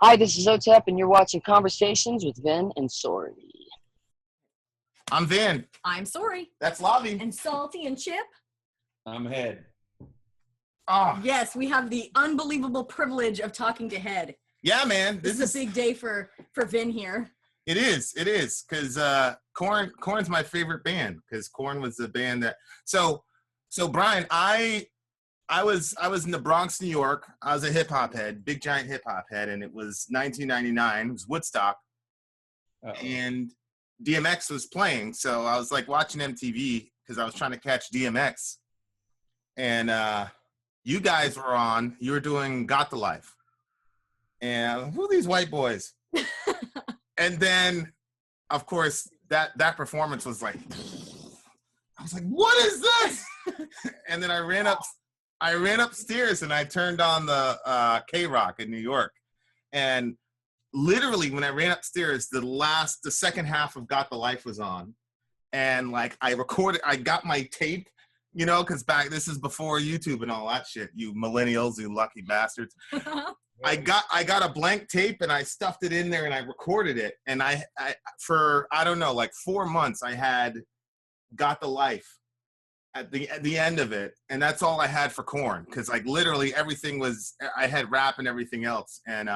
Hi, this is Otep, and you're watching Conversations with Vin and Sori. I'm Vin. I'm Sori. That's Lavi. And Salty and Chip. I'm Head. Oh, Yes, we have the unbelievable privilege of talking to Head. yeah, man. This is a big day for Vin here. It is, because Korn's my favorite band, because Korn was the band that. So Brian, I was in the Bronx, New York. I was a hip hop head, big giant hip hop head, and it was 1999. It was Woodstock, and DMX was playing. So I was like watching MTV because I was trying to catch DMX, and you guys were on. You were doing "Got the Life," and who are these white boys? And then, of course, that performance was like, I was like, what is this? And then I ran upstairs and I turned on the K-Rock in New York. And literally when I ran upstairs, the second half of Got the Life was on. And like I got my tape, because this is before YouTube and all that shit, you millennials, you lucky bastards. I got a blank tape and I stuffed it in there and I recorded it. And I for, I don't know, like 4 months, I had Got the Life at the end of it. And that's all I had for Korn. Cause like literally everything I had rap and everything else. And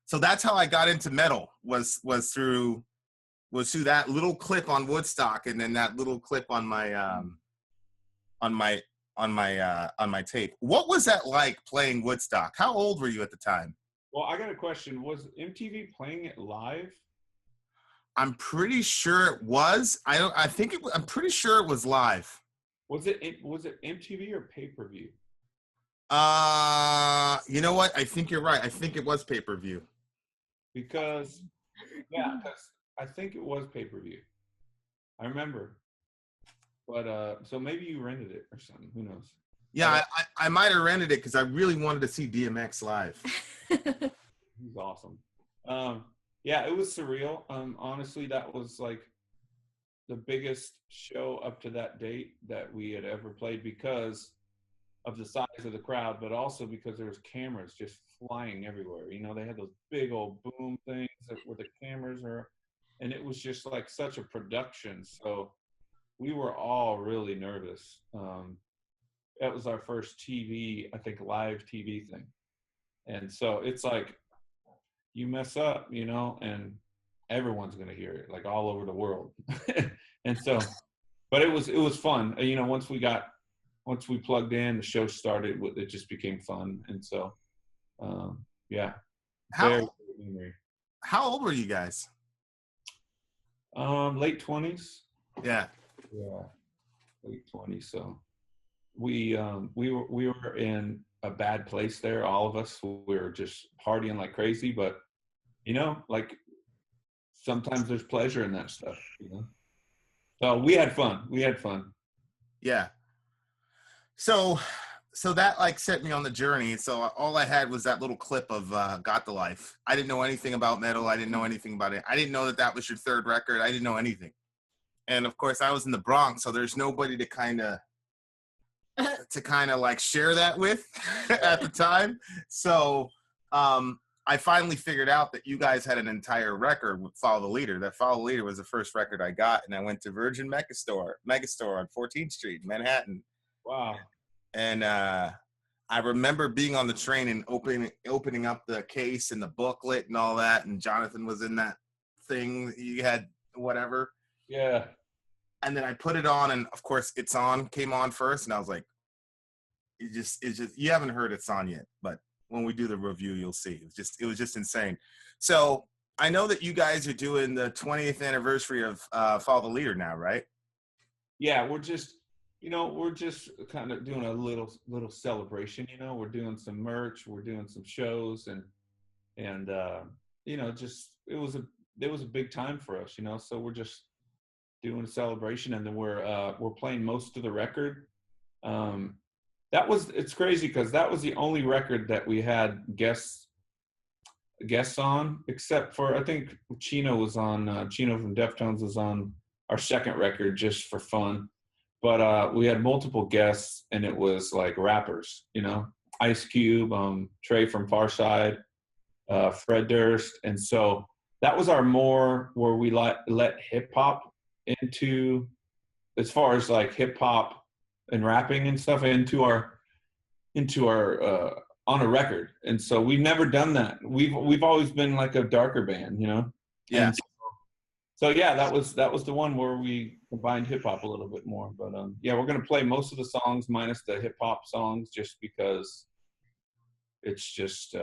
so that's how I got into metal was through that little clip on Woodstock. And then that little clip on my tape. What was that like playing Woodstock? How old were you at the time? Well, I got a question. Was MTV playing it live? I'm pretty sure it was. I'm pretty sure it was live. Was it MTV or pay-per-view? You know what? I think you're right. I think it was pay-per-view. Because I think it was pay-per-view. I remember. But so maybe you rented it or something. Who knows? Yeah, I might have rented it because I really wanted to see DMX live. He's awesome. Yeah, it was surreal. Honestly, that was like the biggest show up to that date that we had ever played because of the size of the crowd, but also because there was cameras just flying everywhere. They had those big old boom things where the cameras are, and it was just like such a production. So we were all really nervous. That was our first TV, I think, live TV thing. And so it's like, you mess up, and everyone's going to hear it, like all over the world. And so, but it was fun. Once we plugged in, the show started, it just became fun. And so, yeah. How old were you guys? Late 20s. Yeah. Yeah, late 20s. So we were in a bad place there. All of us, we were just partying like crazy. But like sometimes there's pleasure in that stuff. So we had fun. Yeah. So that like set me on the journey. So all I had was that little clip of Got the Life. I didn't know anything about metal. I didn't know anything about it. I didn't know that was your third record. I didn't know anything. And of course I was in the Bronx, so there's nobody to kind of like share that with at the time. So I finally figured out that you guys had an entire record with Follow the Leader. That Follow the Leader was the first record I got, and I went to Virgin Megastore on 14th Street, Manhattan. Wow. And I remember being on the train and opening up the case and the booklet and all that, and Jonathan was in that thing. You had whatever. Yeah. And then I put it on, and of course It's On came on first, and I was like, it's just you haven't heard It's On yet, but when we do the review, you'll see. It was just insane. So I know that you guys are doing the 20th anniversary of Follow the Leader now, right? Yeah, we're just kind of doing a little celebration. We're doing some merch, we're doing some shows, and just it was a big time for us. So we're just doing a celebration, and then we're playing most of the record. It's crazy because that was the only record that we had guests on, except for I think Chino was on. Chino from Deftones was on our second record just for fun. But we had multiple guests, and it was like rappers, Ice Cube, Trey from Farside, Fred Durst. And so that was our more where we let hip hop into, as far as like hip hop and rapping and stuff, into our on a record. And so we've never done that. We've always been like a darker band, you know? Yeah. And so yeah, that was the one where we combined hip hop a little bit more. But yeah, we're gonna play most of the songs minus the hip hop songs, just because it's just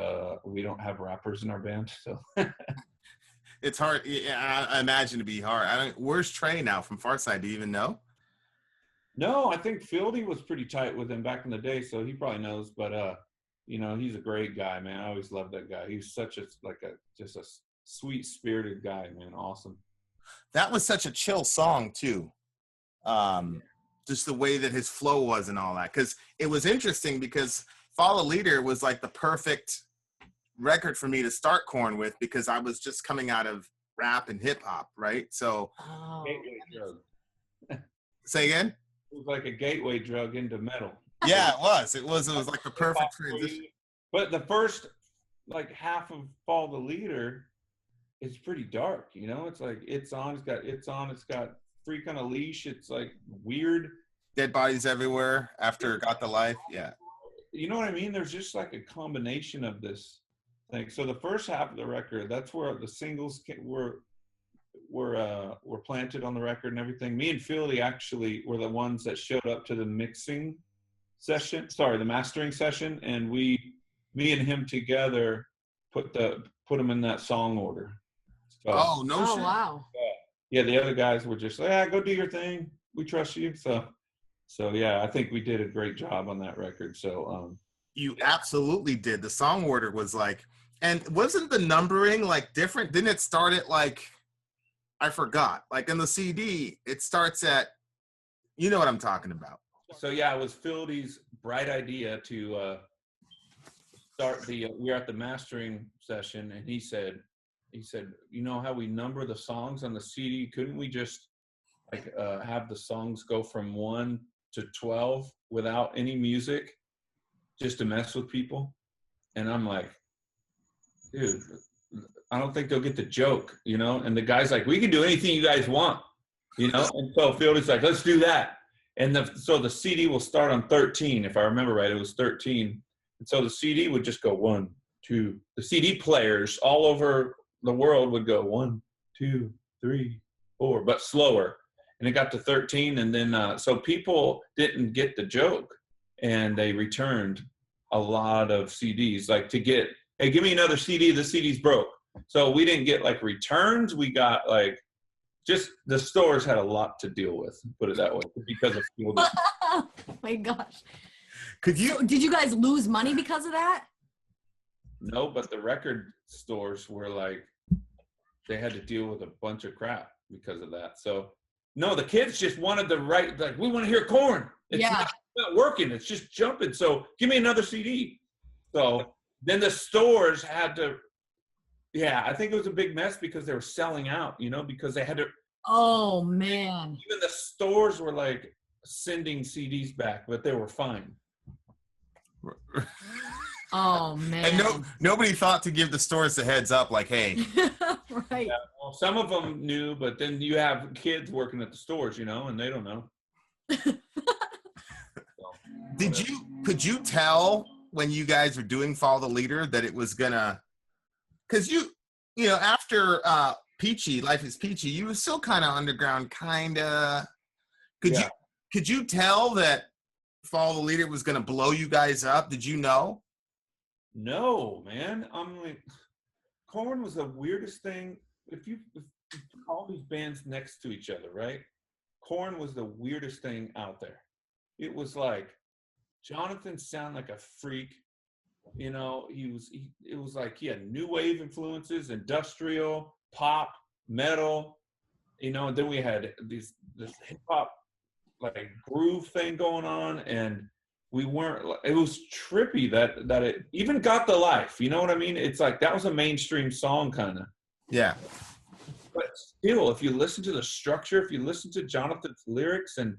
we don't have rappers in our band. So It's hard. Yeah, I imagine to be hard. Where's Trey now from Farside? Do you even know? no, I think Fieldy was pretty tight with him back in the day, so he probably knows. But you know, he's a great guy, man. I always loved that guy. He's such just a sweet spirited guy, man. Awesome. That was such a chill song too. Just the way that his flow was and all that. Because it was interesting because Follow Leader was like the perfect record for me to start Korn with, because I was just coming out of rap and hip hop, right? So Gateway drug. say again? It was like a gateway drug into metal. Yeah, it was. It was like the perfect transition. But the first like half of Follow the Leader is pretty dark, you know? It's like it's got Freak on a Leash. It's like weird. Dead bodies everywhere after Got the Life. Yeah. You know what I mean? There's just like a combination of this thing. So the first half of the record, that's where the singles were planted on the record and everything. Me and Philly actually were the ones that showed up to the mastering session, and me and him together put them in that song order. So, Oh, no shit. Wow. yeah, the other guys were just like, go do your thing. We trust you. So yeah, I think we did a great job on that record. So You absolutely did. The song order was like, and wasn't the numbering like different? Didn't it start at like, I forgot. Like in the CD, it starts at, you know what I'm talking about. So yeah, it was Phildy's bright idea to start we were at the mastering session, and he said, you know how we number the songs on the CD? Couldn't we just like have the songs go from 1 to 12 without any music, just to mess with people? And I'm like, dude, I don't think they'll get the joke, you know? And the guy's like, we can do anything you guys want, you know? And so Phildy's like, let's do that. And so the CD will start on 13. If I remember right, it was 13. And so the CD would just go 1, 2. The CD players all over the world would go 1, 2, 3, 4, but slower. And it got to 13. And then, so people didn't get the joke, and they returned a lot of CDs, like to get, hey, give me another CD. The CD's broke. So we didn't get like returns. We got like, just the stores had a lot to deal with, put it that way, because of people. Oh my gosh. Could you? So did you guys lose money because of that? No, but the record stores were like, they had to deal with a bunch of crap because of that. So no, the kids just wanted the right, like, we want to hear Korn. It's not working. It's just jumping. So give me another CD. So then the stores had to, yeah, I think it was a big mess because they were selling out, you know, because they had to. Oh, man. Even the stores were like sending CDs back, but they were fine. Oh, man. And nobody thought to give the stores the heads up, like, hey. Right. Yeah, well, some of them knew, but then you have kids working at the stores, you know, and they don't know. Could you tell when you guys were doing Follow the Leader that it was gonna, because you know, after Peachy, Life is Peachy, you were still kind of underground, could you tell that Follow the Leader was gonna blow you guys up? Did you know? No, man. I'm like, Korn was the weirdest thing. If you put all these bands next to each other, right? Korn was the weirdest thing out there. It was like, Jonathan sounded like a freak. You know, it was like he had new wave influences, industrial, pop, metal, you know, and then we had this hip hop like groove thing going on, and it was trippy that it even Got the Life, you know what I mean? It's like that was a mainstream song kind of. Yeah. But still, if you listen to the structure, if you listen to Jonathan's lyrics, and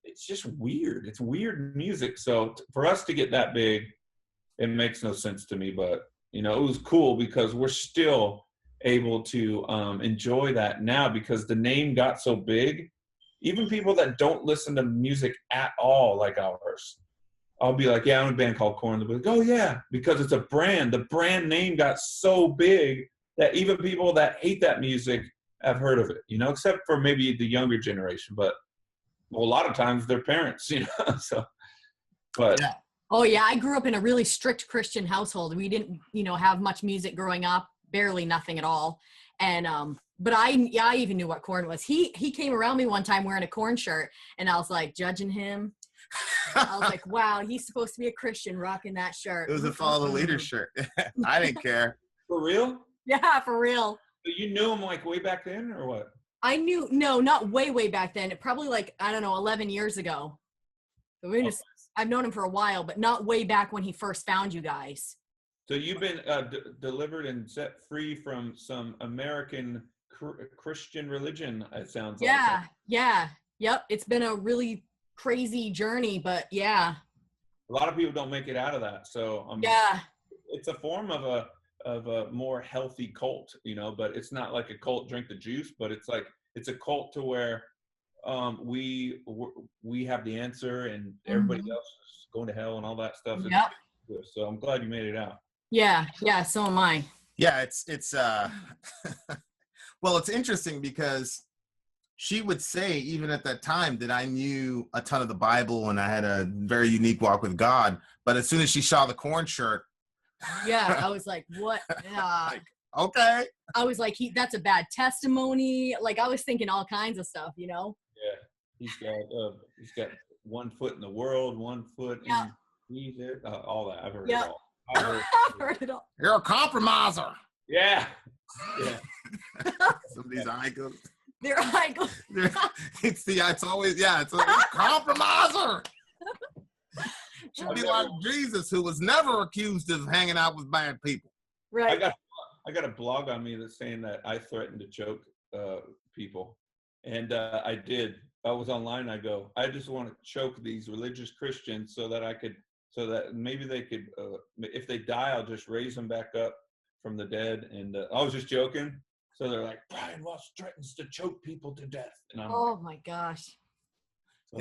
it's just weird. It's weird music. So for us to get that big, it makes no sense to me. But you know, it was cool because we're still able to enjoy that now because the name got so big. Even people that don't listen to music at all, like ours, I'll be like, yeah, I'm in a band called Korn. They'll be like, oh yeah, because it's a brand. The brand name got so big that even people that hate that music have heard of it, you know, except for maybe the younger generation. But well, a lot of times their parents, you know. So, but Yeah. Oh yeah, I grew up in a really strict Christian household. We didn't, have much music growing up, barely nothing at all. And but I even knew what Korn was. He came around me one time wearing a Korn shirt, and I was like judging him. I was like, wow, he's supposed to be a Christian rocking that shirt. It was a follow the leader shirt. I didn't care. for real? Yeah, for real. So you knew him like way back then, or what? I knew, no, not way back then. Probably like, I don't know, 11 years ago. So I've known him for a while, but not way back when he first found you guys. So you've been delivered and set free from some American Christian religion, it sounds like. Yeah. Yep. It's been a really crazy journey, but yeah. A lot of people don't make it out of that. So yeah. It's a form of a more healthy cult, but it's not like a cult drink the juice, but it's like, it's a cult to where we have the answer and everybody else is going to hell and all that stuff. Yep. So I'm glad you made it out. Yeah, so am I. Yeah, it's well, it's interesting because she would say even at that time that I knew a ton of the Bible and I had a very unique walk with God, but as soon as she saw the Korn shirt, yeah, I was like, what? Like, okay. I was like, that's a bad testimony. Like I was thinking all kinds of stuff, Yeah, he's got 1 foot in the world, 1 foot in Jesus, all that. I've heard it all. I've heard it all. You're a compromiser. Yeah. Some of these icons. They're icons. It's always it's a compromiser. Should be like Jesus, who was never accused of hanging out with bad people. Right. I got a blog on me that's saying that I threatened to choke people, and I did. I was online. I go, I just want to choke these religious Christians so that maybe they could, if they die, I'll just raise them back up from the dead. And I was just joking. So they're like, Brian Welch threatens to choke people to death. And I'm oh my gosh. So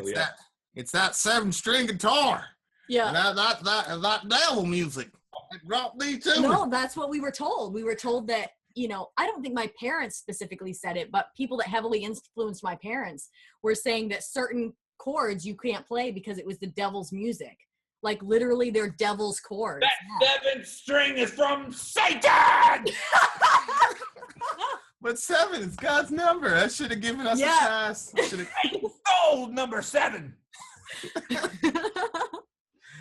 it's that 7-string guitar. Yeah. And that devil music. It brought me to No, it. that's what we were told. We were told that, I don't think my parents specifically said it, but people that heavily influenced my parents were saying that certain chords you can't play because it was the devil's music. Like literally they're devil's chords. that 7th string is from Satan! But 7 is God's number. That should have given us a pass. Gold number 7.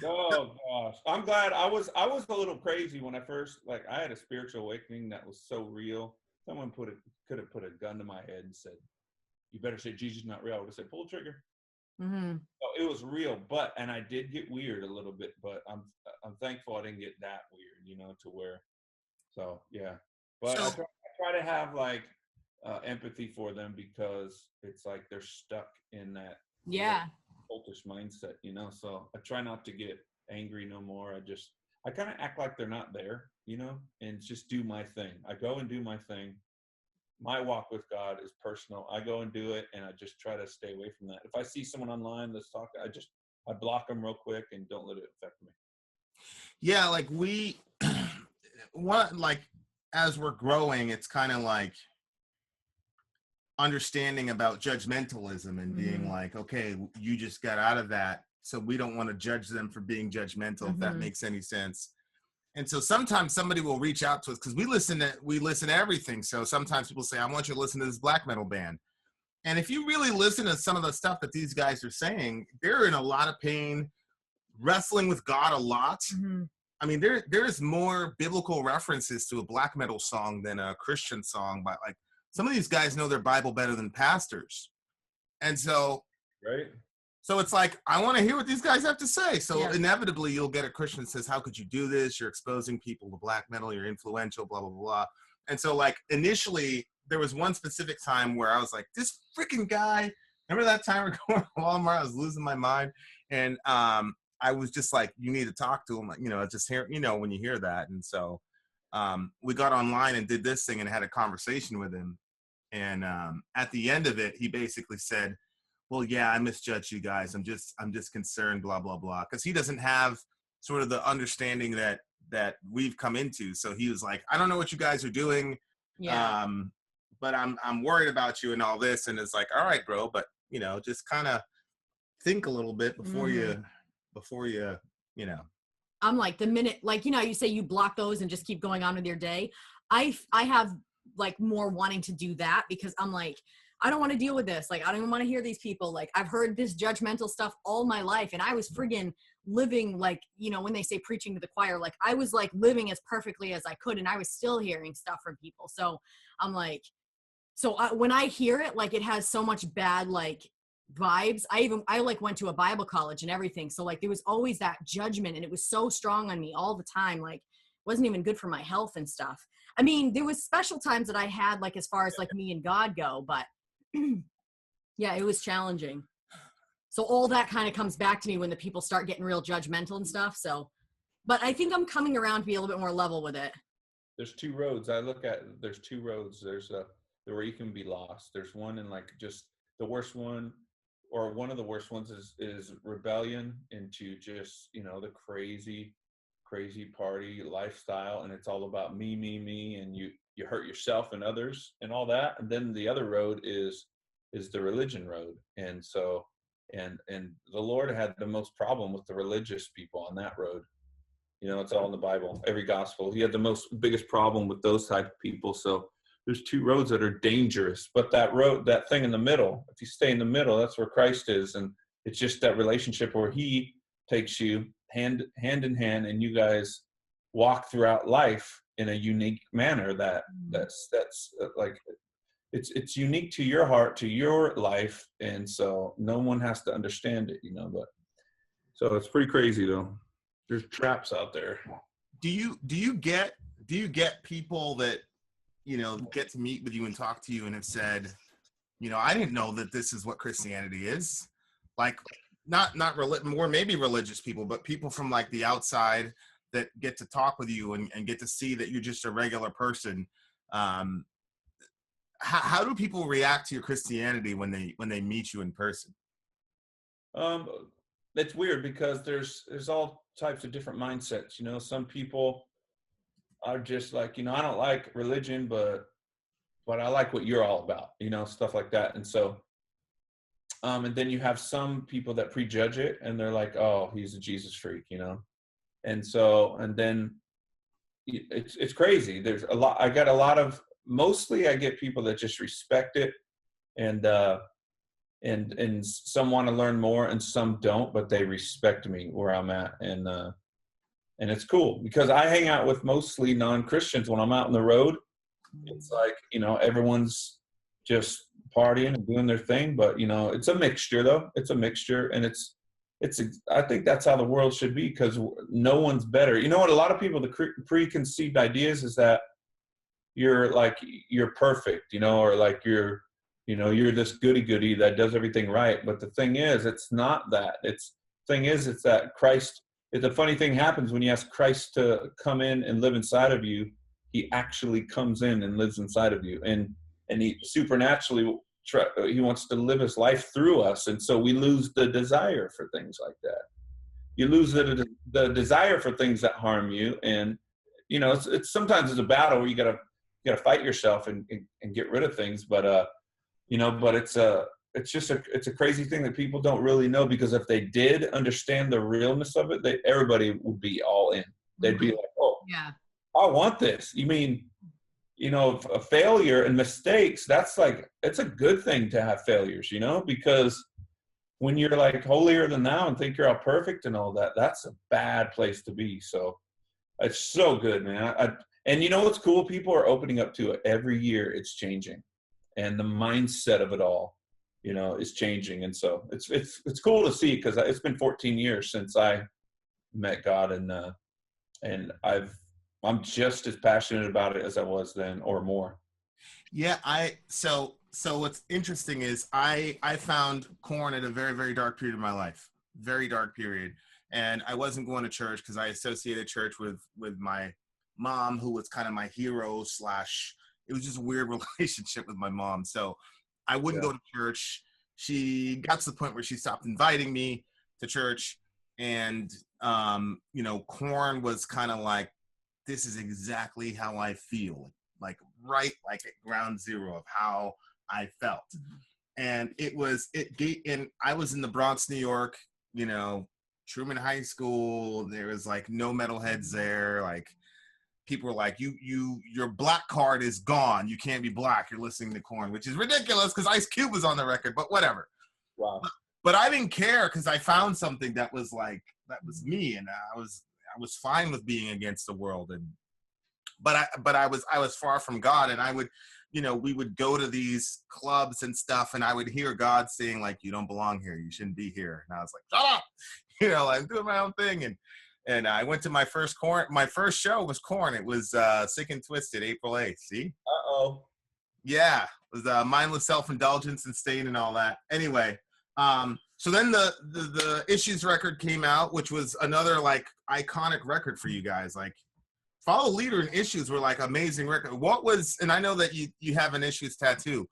Oh gosh, I'm glad. I was a little crazy when I first, I had a spiritual awakening that was so real. Someone could have put a gun to my head and said, "You better say Jesus not real." I would have said, "Pull the trigger." Mm-hmm. So it was real, and I did get weird a little bit, but I'm thankful I didn't get that weird, to where. So yeah, but I try to have empathy for them because it's like they're stuck in that. Yeah. Cultish mindset, so I try not to get angry no more. I kind of act like they're not there, and just do my thing. I go and do my thing. My walk with God is personal. I go and do it, and I just try to stay away from that. If I see someone online that's talking, I block them real quick and don't let it affect me. Yeah, as we're growing, it's kind of like understanding about judgmentalism and being like, okay, you just got out of that, so we don't want to judge them for being judgmental, if that makes any sense. And so sometimes somebody will reach out to us because we listen to everything. So sometimes people say, I want you to listen to this black metal band. And if you really listen to some of the stuff that these guys are saying, they're in a lot of pain, wrestling with God a lot. I mean, there's more biblical references to a black metal song than a Christian song, but some of these guys know their Bible better than pastors. And so, right. So it's like, I want to hear what these guys have to say. So inevitably you'll get a Christian that says, how could you do this? You're exposing people to black metal. You're influential, blah, blah, blah. And so initially there was one specific time where I was like, this freaking guy, remember that time we're going to Walmart? I was losing my mind. And I I was just like, you need to talk to him. You know, just hear, you know, when you hear that. And so we got online and did this thing and had a conversation with him. And at the end of it, he basically said, well, yeah, I misjudged you guys. I'm just concerned, blah, blah, blah. Because he doesn't have sort of the understanding that we've come into. So he was like, I don't know what you guys are doing. Yeah. But I'm worried about you and all this. And it's like, all right, bro, but you know, just kind of think a little bit before you, you know. I'm like, the minute, like, you know, you say you block those and just keep going on with your day. I have like more wanting to do that because I'm like, I don't want to deal with this. Like, I don't even want to hear these people. Like, I've heard this judgmental stuff all my life. And I was friggin' living like, you know, when they say preaching to the choir, like I was like living as perfectly as I could. And I was still hearing stuff from people. So I'm like, when I hear it, like it has so much bad, like vibes. I like went to a Bible college and everything. So like, there was always that judgment and it was so strong on me all the time. Like, wasn't even good for my health and stuff. I mean, there was special times that I had, like, as far as like me and God go, but yeah, it was challenging. So all that kind of comes back to me when the people start getting real judgmental and stuff. So, but I think I'm coming around to be a little bit more level with it. There's two roads. There's two roads. There's where you can be lost. There's one, and like just the worst one, or one of the worst ones is rebellion into just, you know, the crazy party lifestyle, and it's all about me, and you hurt yourself and others and all that. And then the other road is the religion road. And so and the Lord had the most problem with the religious people on that road. You know, it's all in the Bible, every gospel. He had the biggest problem with those type of people. So there's two roads that are dangerous, but that road, that thing in the middle, if you stay in the middle, that's where Christ is. And it's just that relationship where he takes you hand in hand, and you guys walk throughout life in a unique manner that's like, it's unique to your heart, to your life. And so no one has to understand it, you know, but so it's pretty crazy though. There's traps out there. Do you get people that, you know, get to meet with you and talk to you and have said, you know, I didn't know that this is what Christianity is? Like, not more maybe religious people, but people from like the outside that get to talk with you and get to see that you're just a regular person. How do people react to your Christianity when they meet you in person? It's weird because there's all types of different mindsets. You know, some people are just like, you know, I don't like religion, but I like what you're all about, you know, stuff like that. And so, and then you have some people that prejudge it and they're like, oh, he's a Jesus freak, you know? And so, and then it's crazy. There's a lot, mostly I get people that just respect it, and some want to learn more and some don't, but they respect me where I'm at. And it's cool because I hang out with mostly non-Christians when I'm out on the road. It's like, you know, everyone's just partying and doing their thing, but you know, it's a mixture though. It's a mixture, and I think that's how the world should be, because no one's better. You know what? A lot of people, the preconceived ideas is that you're perfect, you know, or like you're this goody that does everything right. But the thing is, it's not that. It's that Christ. The funny thing happens when you ask Christ to come in and live inside of you. He actually comes in and lives inside of you, and he supernaturally he wants to live his life through us. And so we lose the desire for things like that. You lose the desire for things that harm you, and you know, it's sometimes it's a battle where you gotta fight yourself and get rid of things. But you know, but it's a crazy thing that people don't really know, because if they did understand the realness of it, everybody would be all in. They'd be like, oh, yeah, I want this. You mean, you know, a failure and mistakes, that's like, it's a good thing to have failures, you know, because when you're like holier than thou and think you're all perfect and all that, that's a bad place to be. So it's so good, man. And you know what's cool? People are opening up to it. Every year it's changing, and the mindset of it all, you know, is changing. And so it's cool to see, because it's been 14 years since I met God, and I'm just as passionate about it as I was then, or more. Yeah, so what's interesting is I found Korn at a very, very dark period of my life, very dark period. and I wasn't going to church because I associated church with my mom, who was kind of my hero slash. It was just a weird relationship with my mom, so I wouldn't go to church. She got to the point where she stopped inviting me to church, and you know, Korn was kind of like, this is exactly how I feel, like right, like at ground zero of how I felt. And and I was in the Bronx, New York, you know, Truman High School. There was like no metalheads there. Like, people were like, your black card is gone. You can't be black. You're listening to Korn, which is ridiculous because Ice Cube was on the record, but whatever. Wow. But I didn't care because I found something that was like, that was me, and I was fine with being against the world. But I was far from God, and I would, you know, we would go to these clubs and stuff, and I would hear God saying like, you don't belong here. You shouldn't be here. And I was like, shut up. You know, I'm doing my own thing. And I went to my first show was Korn. It was Sick and Twisted, April 8th. See? Uh-oh. Yeah. It was mindless self-indulgence and Stain and all that. Anyway, so then the Issues record came out, which was another like iconic record for you guys. Like, Follow Leader and Issues were like amazing record. What was, and I know that you have an Issues tattoo.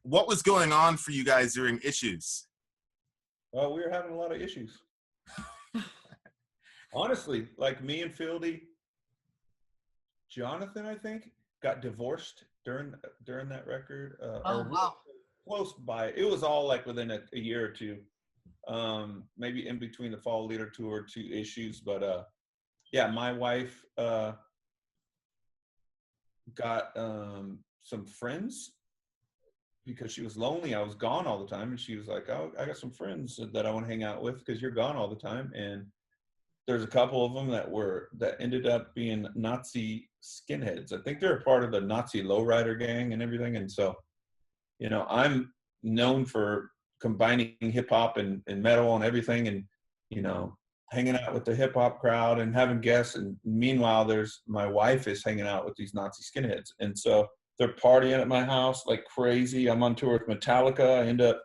What was going on for you guys during Issues? Well, we were having a lot of issues. Honestly, like me and Fieldy, Jonathan, I think, got divorced during that record. Wow. Close by. It was all like within a year or two. Maybe in between the Follow Leader tour, 2 Issues. But yeah, my wife got some friends because she was lonely. I was gone all the time, and she was like, "Oh, I got some friends that I want to hang out with because you're gone all the time." And there's a couple of them that ended up being Nazi skinheads. I think they're a part of the Nazi lowrider gang and everything. And so, you know, I'm known for combining hip hop and metal and everything, and, you know, hanging out with the hip hop crowd and having guests. And meanwhile, my wife is hanging out with these Nazi skinheads. And so they're partying at my house like crazy. I'm on tour with Metallica. I end up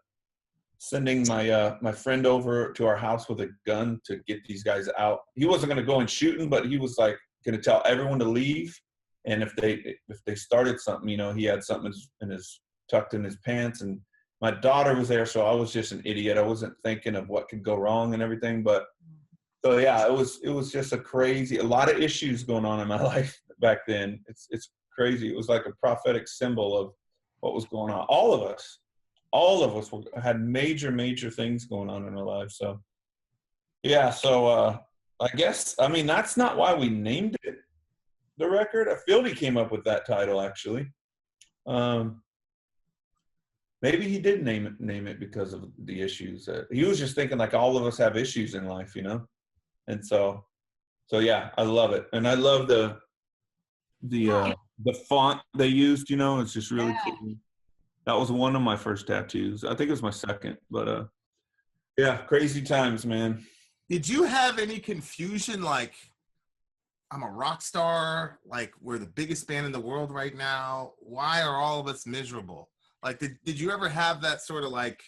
sending my friend over to our house with a gun to get these guys out. He wasn't going to go and shoot them, but he was like going to tell everyone to leave. And if they started something, you know, he had something tucked in his pants. And my daughter was there, so I was just an idiot. I wasn't thinking of what could go wrong and everything. But so yeah, it was just a lot of issues going on in my life back then. It's crazy. It was like a prophetic symbol of what was going on. All of us had major things going on in our lives. So yeah, so I guess, I mean, that's not why we named it the record. Fieldy came up with that title, actually. Maybe he did name it because of the issues. He was just thinking like all of us have issues in life, you know? And so yeah, I love it. And I love the font they used, you know, it's just really cool. That was one of my first tattoos. I think it was my second, but yeah, crazy times, man. Did you have any confusion, like, I'm a rock star, like we're the biggest band in the world right now, why are all of us miserable? Like, did you ever have that sort of like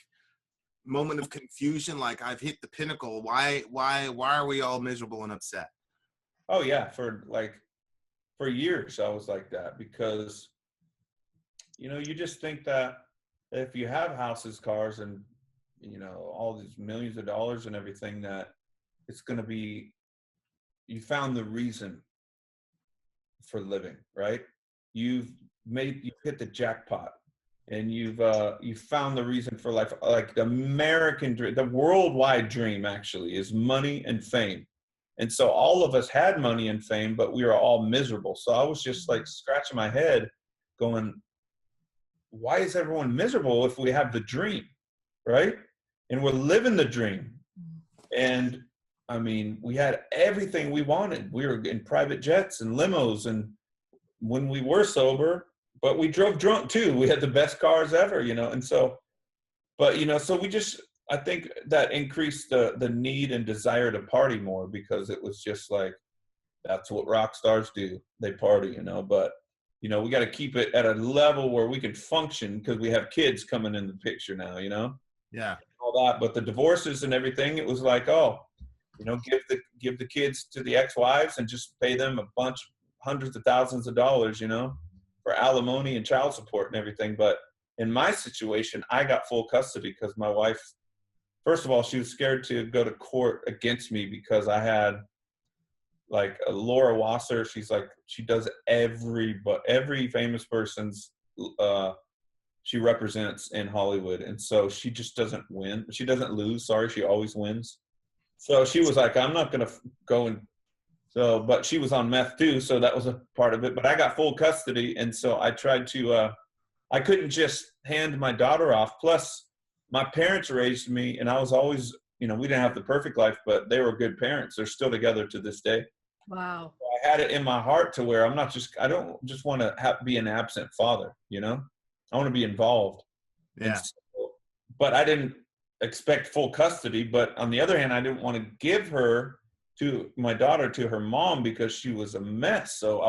moment of confusion, like I've hit the pinnacle, why are we all miserable and upset? Oh yeah, for years I was like that, because you know, you just think that if you have houses, cars, and, you know, all these millions of dollars and everything, that it's going to be, you found the reason for living, right? You've hit the jackpot, and you found the reason for life. Like the American dream, the worldwide dream actually is money and fame. And so all of us had money and fame, but we were all miserable. So I was just like scratching my head going, why is everyone miserable if we have the dream, right? And we're living the dream. And I mean, we had everything we wanted. We were in private jets and limos, and when we were sober, but we drove drunk too. We had the best cars ever, you know? And so, but, you know, so I think that increased the need and desire to party more, because it was just like, that's what rock stars do. They party, you know, but, you know, we got to keep it at a level where we can function, because we have kids coming in the picture now, you know? Yeah. All that. But the divorces and everything, it was like, oh, give the kids to the ex-wives and just pay them hundreds of thousands of dollars, for alimony and child support and everything. But in my situation, I got full custody because my wife, first of all, she was scared to go to court against me because I had like Laura Wasser. She's like, she does every famous person's, she represents in Hollywood. And so she just doesn't win. She doesn't lose. Sorry. She always wins. So she was like, I'm not going to go but she was on meth too. So that was a part of it, but I got full custody. And so I tried to, I couldn't just hand my daughter off. Plus my parents raised me, and I was always, we didn't have the perfect life, but they were good parents. They're still together to this day. Wow. I had it in my heart to where I don't just want to be an absent father, I want to be involved. Yeah. But I didn't expect full custody. But on the other hand, I didn't want to give my daughter to her mom because she was a mess. So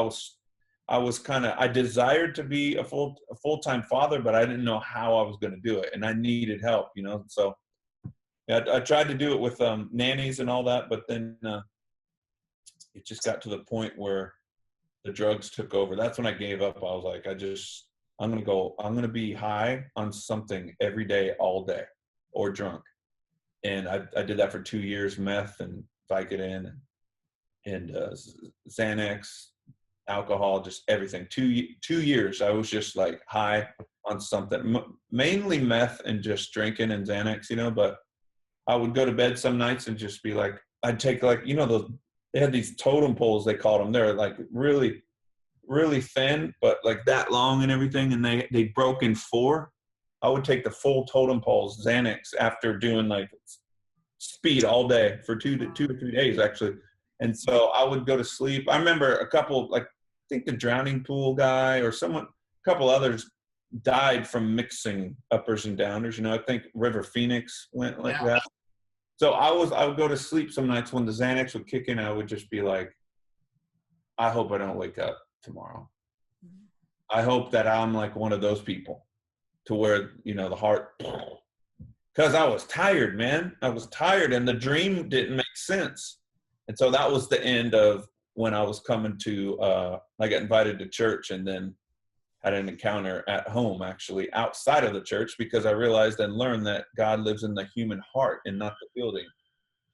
I desired to be a full-time father, but I didn't know how I was going to do it. And I needed help, So yeah, I tried to do it with nannies and all that, but then it just got to the point where the drugs took over. That's when I gave up. I was like, I'm going to be high on something every day, all day, or drunk. And I did that for 2 years, meth and Vicodin and Xanax, alcohol, just everything. 2 years, I was just like high on something, mainly meth and just drinking and Xanax, but I would go to bed some nights and just be like, I'd take like, they had these totem poles, they called them. They're like really, really thin, but like that long and everything. And they broke in 4. I would take the full totem poles, Xanax, after doing like speed all day for 2 to 3 days, actually. And so I would go to sleep. I remember a couple, like, I think the drowning pool guy or a couple others died from mixing uppers and downers. I think River Phoenix went like that. So I would go to sleep some nights when the Xanax would kick in. I would just be like, I hope I don't wake up tomorrow. I hope that I'm like one of those people to where, the heart, because I was tired, man. I was tired and the dream didn't make sense. And so that was the end of when I was coming to, I got invited to church and then had an encounter at home, actually, outside of the church, because I realized and learned that God lives in the human heart and not the building.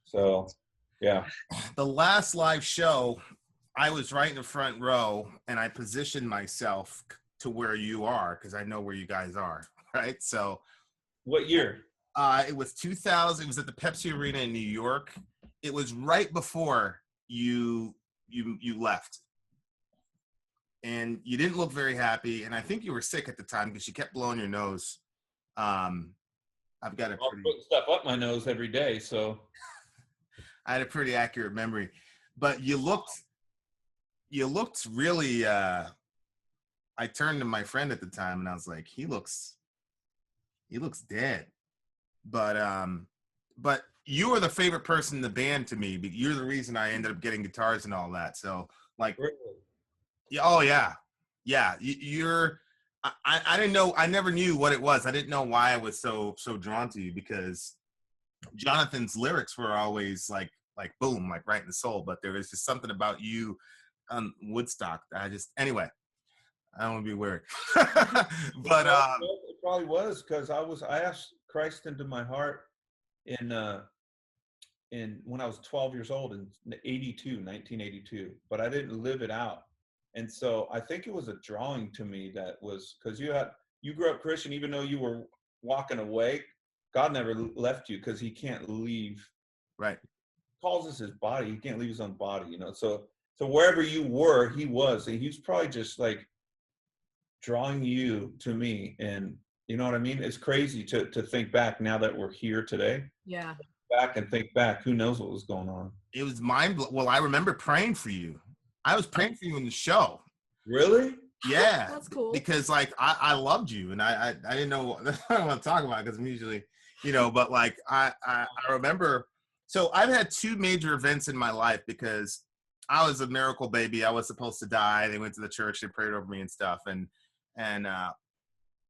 So, yeah. The last live show, I was right in the front row, and I positioned myself to where you are because I know where you guys are, right? So, what year? It was 2000. It was at the Pepsi Arena in New York. It was right before you left. And you didn't look very happy, and I think you were sick at the time because you kept blowing your nose. I've got a pretty putting stuff up my nose every day, so I had a pretty accurate memory. But you looked really. I turned to my friend at the time, and I was like, "He looks dead." But you were the favorite person in the band to me. You're the reason I ended up getting guitars and all that. So like. Really? Yeah. Oh yeah. Yeah. I didn't know. I never knew what it was. I didn't know why I was so drawn to you because Jonathan's lyrics were always like boom, like right in the soul. But there was just something about you on Woodstock. Anyway, I don't want to be weird. But it probably was because I asked Christ into my heart in when I was 12 years old in 1982, but I didn't live it out. And so I think it was a drawing to me that was because you grew up Christian, even though you were walking away, God never left you because he can't leave. Right. He calls us his body. He can't leave his own body, So wherever you were, he was. And he was probably just like drawing you to me. And you know what I mean? It's crazy to think back now that we're here today. Yeah. Back and think back. Who knows what was going on? It was mind-blowing. Well, I remember praying for you. I was praying for you in the show. Really? Yeah. That's cool. Because like I loved you, and I didn't know I don't want to talk about it because I'm usually, but like I remember. So I've had 2 major events in my life because I was a miracle baby. I was supposed to die. They went to the church, they prayed over me and stuff, and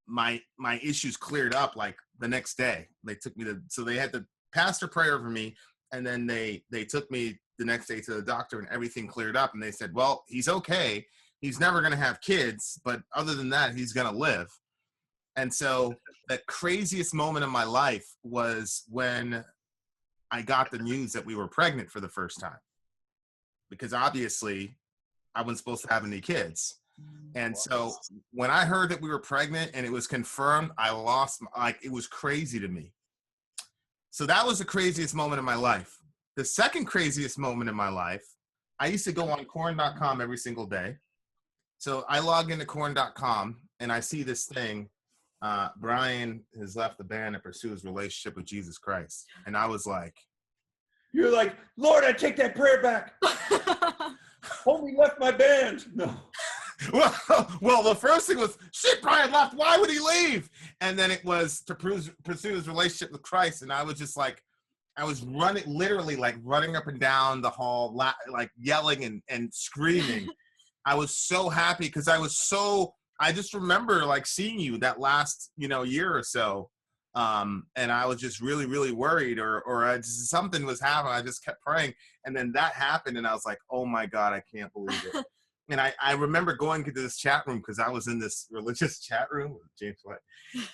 my issues cleared up like the next day. They took me so they had the pastor pray over me, And then they took me the next day to the doctor, and everything cleared up. And they said, well, he's okay. He's never going to have kids, but other than that, he's going to live. And so the craziest moment of my life was when I got the news that we were pregnant for the first time, because obviously I wasn't supposed to have any kids. And so when I heard that we were pregnant and it was confirmed, I lost, like, it was crazy to me. So that was the craziest moment of my life. The second craziest moment in my life, I used to go on Korn.com every single day. So I log into Korn.com and I see this thing, Brian has left the band to pursue his relationship with Jesus Christ. And I was like, you're like, Lord, I take that prayer back. Homie left my band. No. Well, the first thing was, shit, Brian left. Why would he leave? And then it was to pursue his relationship with Christ. And I was just like, I was running, literally like running up and down the hall, like yelling and screaming. I was so happy because I just remember like seeing you that last, year or so. And I was just really, really worried or something was happening. I just kept praying. And then that happened. And I was like, oh my God, I can't believe it. And I remember going to this chat room because I was in this religious chat room with James White.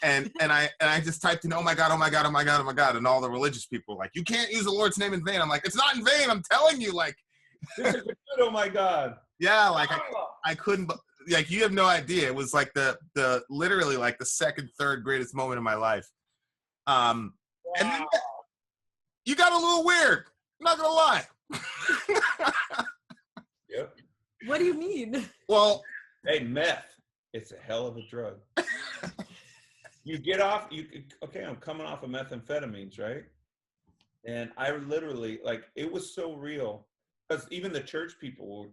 And I just typed in, oh my God, oh my God, oh my God, oh my God. And all the religious people were like, you can't use the Lord's name in vain. I'm like, it's not in vain. I'm telling you, like. This is good, oh my God. Yeah, like I couldn't, like, you have no idea. It was like the literally like the second, third greatest moment of my life. And then you got a little weird. I'm not gonna lie. Yep. What do you mean? Well, hey, meth. It's a hell of a drug. You get off. Okay, I'm coming off of methamphetamines, right? And I literally, like, it was so real because even the church people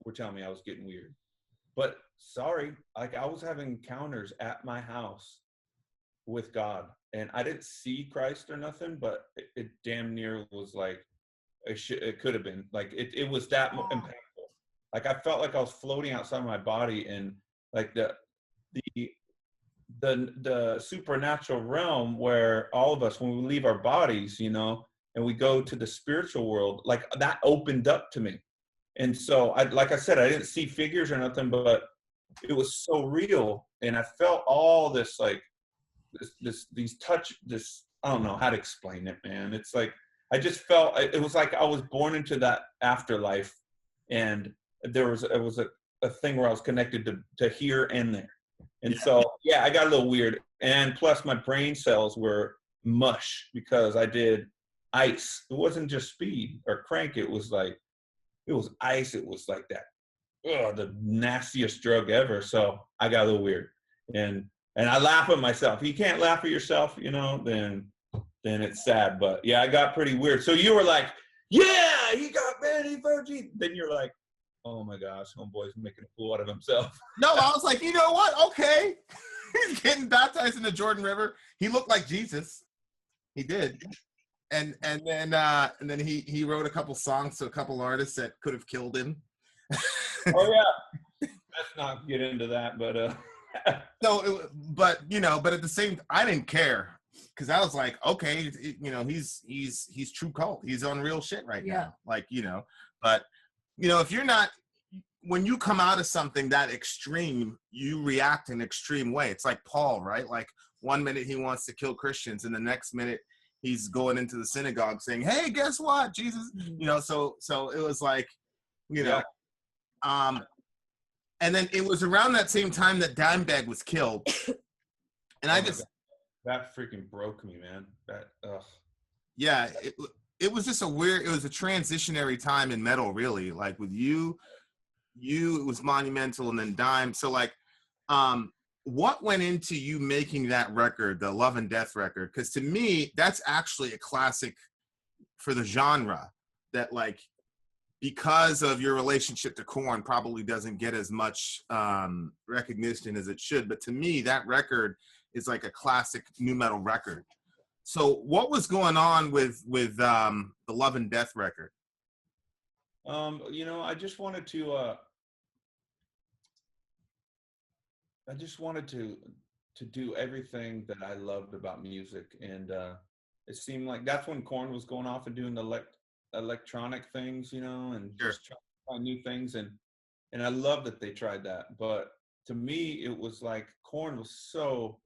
were telling me I was getting weird. But sorry, like, I was having encounters at my house with God, and I didn't see Christ or nothing, but it damn near was like it could have been like it was that impactful. Like, I felt like I was floating outside my body, and like the supernatural realm where all of us, when we leave our bodies, and we go to the spiritual world, like, that opened up to me. And so like I said, I didn't see figures or nothing, but it was so real. And I felt all this, like, these touch, this, I don't know how to explain it, man. It's like, I just felt, it was like I was born into that afterlife. And it was a thing where I was connected to here and there. And so, yeah, I got a little weird. And plus my brain cells were mush because I did ice. It wasn't just speed or crank. It was ice. It was like that. The nastiest drug ever. So I got a little weird. And I laugh at myself. If you can't laugh at yourself, then it's sad. But yeah, I got pretty weird. So you were like, yeah, he got vanity virgin. Then you're like, oh my gosh, homeboy's making a fool out of himself. No, I was like, you know what? Okay. He's getting baptized in the Jordan River. He looked like Jesus. He did. And then he wrote a couple songs to a couple artists that could have killed him. Oh yeah. Let's not get into that, but No, but at the same, I didn't care because I was like, okay, he's true cult. He's on real shit right now. Like, but if you're not, when you come out of something that extreme, you react in an extreme way. It's like Paul, right? Like, one minute he wants to kill Christians, and the next minute he's going into the synagogue saying, hey, guess what, Jesus? So it was like, and then it was around that same time that Dimebag was killed. And that freaking broke me, man. Yeah, it was just it was a transitionary time in metal, really. Like, with you, it was monumental, and then Dime. So, like, what went into you making that record, the Love and Death record? Because to me, that's actually a classic for the genre that, like, because of your relationship to Korn, probably doesn't get as much recognition as it should. But to me, that record is like a classic nu metal record. So what was going on with the Love and Death record? I just wanted to do everything that I loved about music. And it seemed like that's when Korn was going off and doing the electronic things, you know, and just trying to find new things. And I love that they tried that. But to me, it was like Korn was so,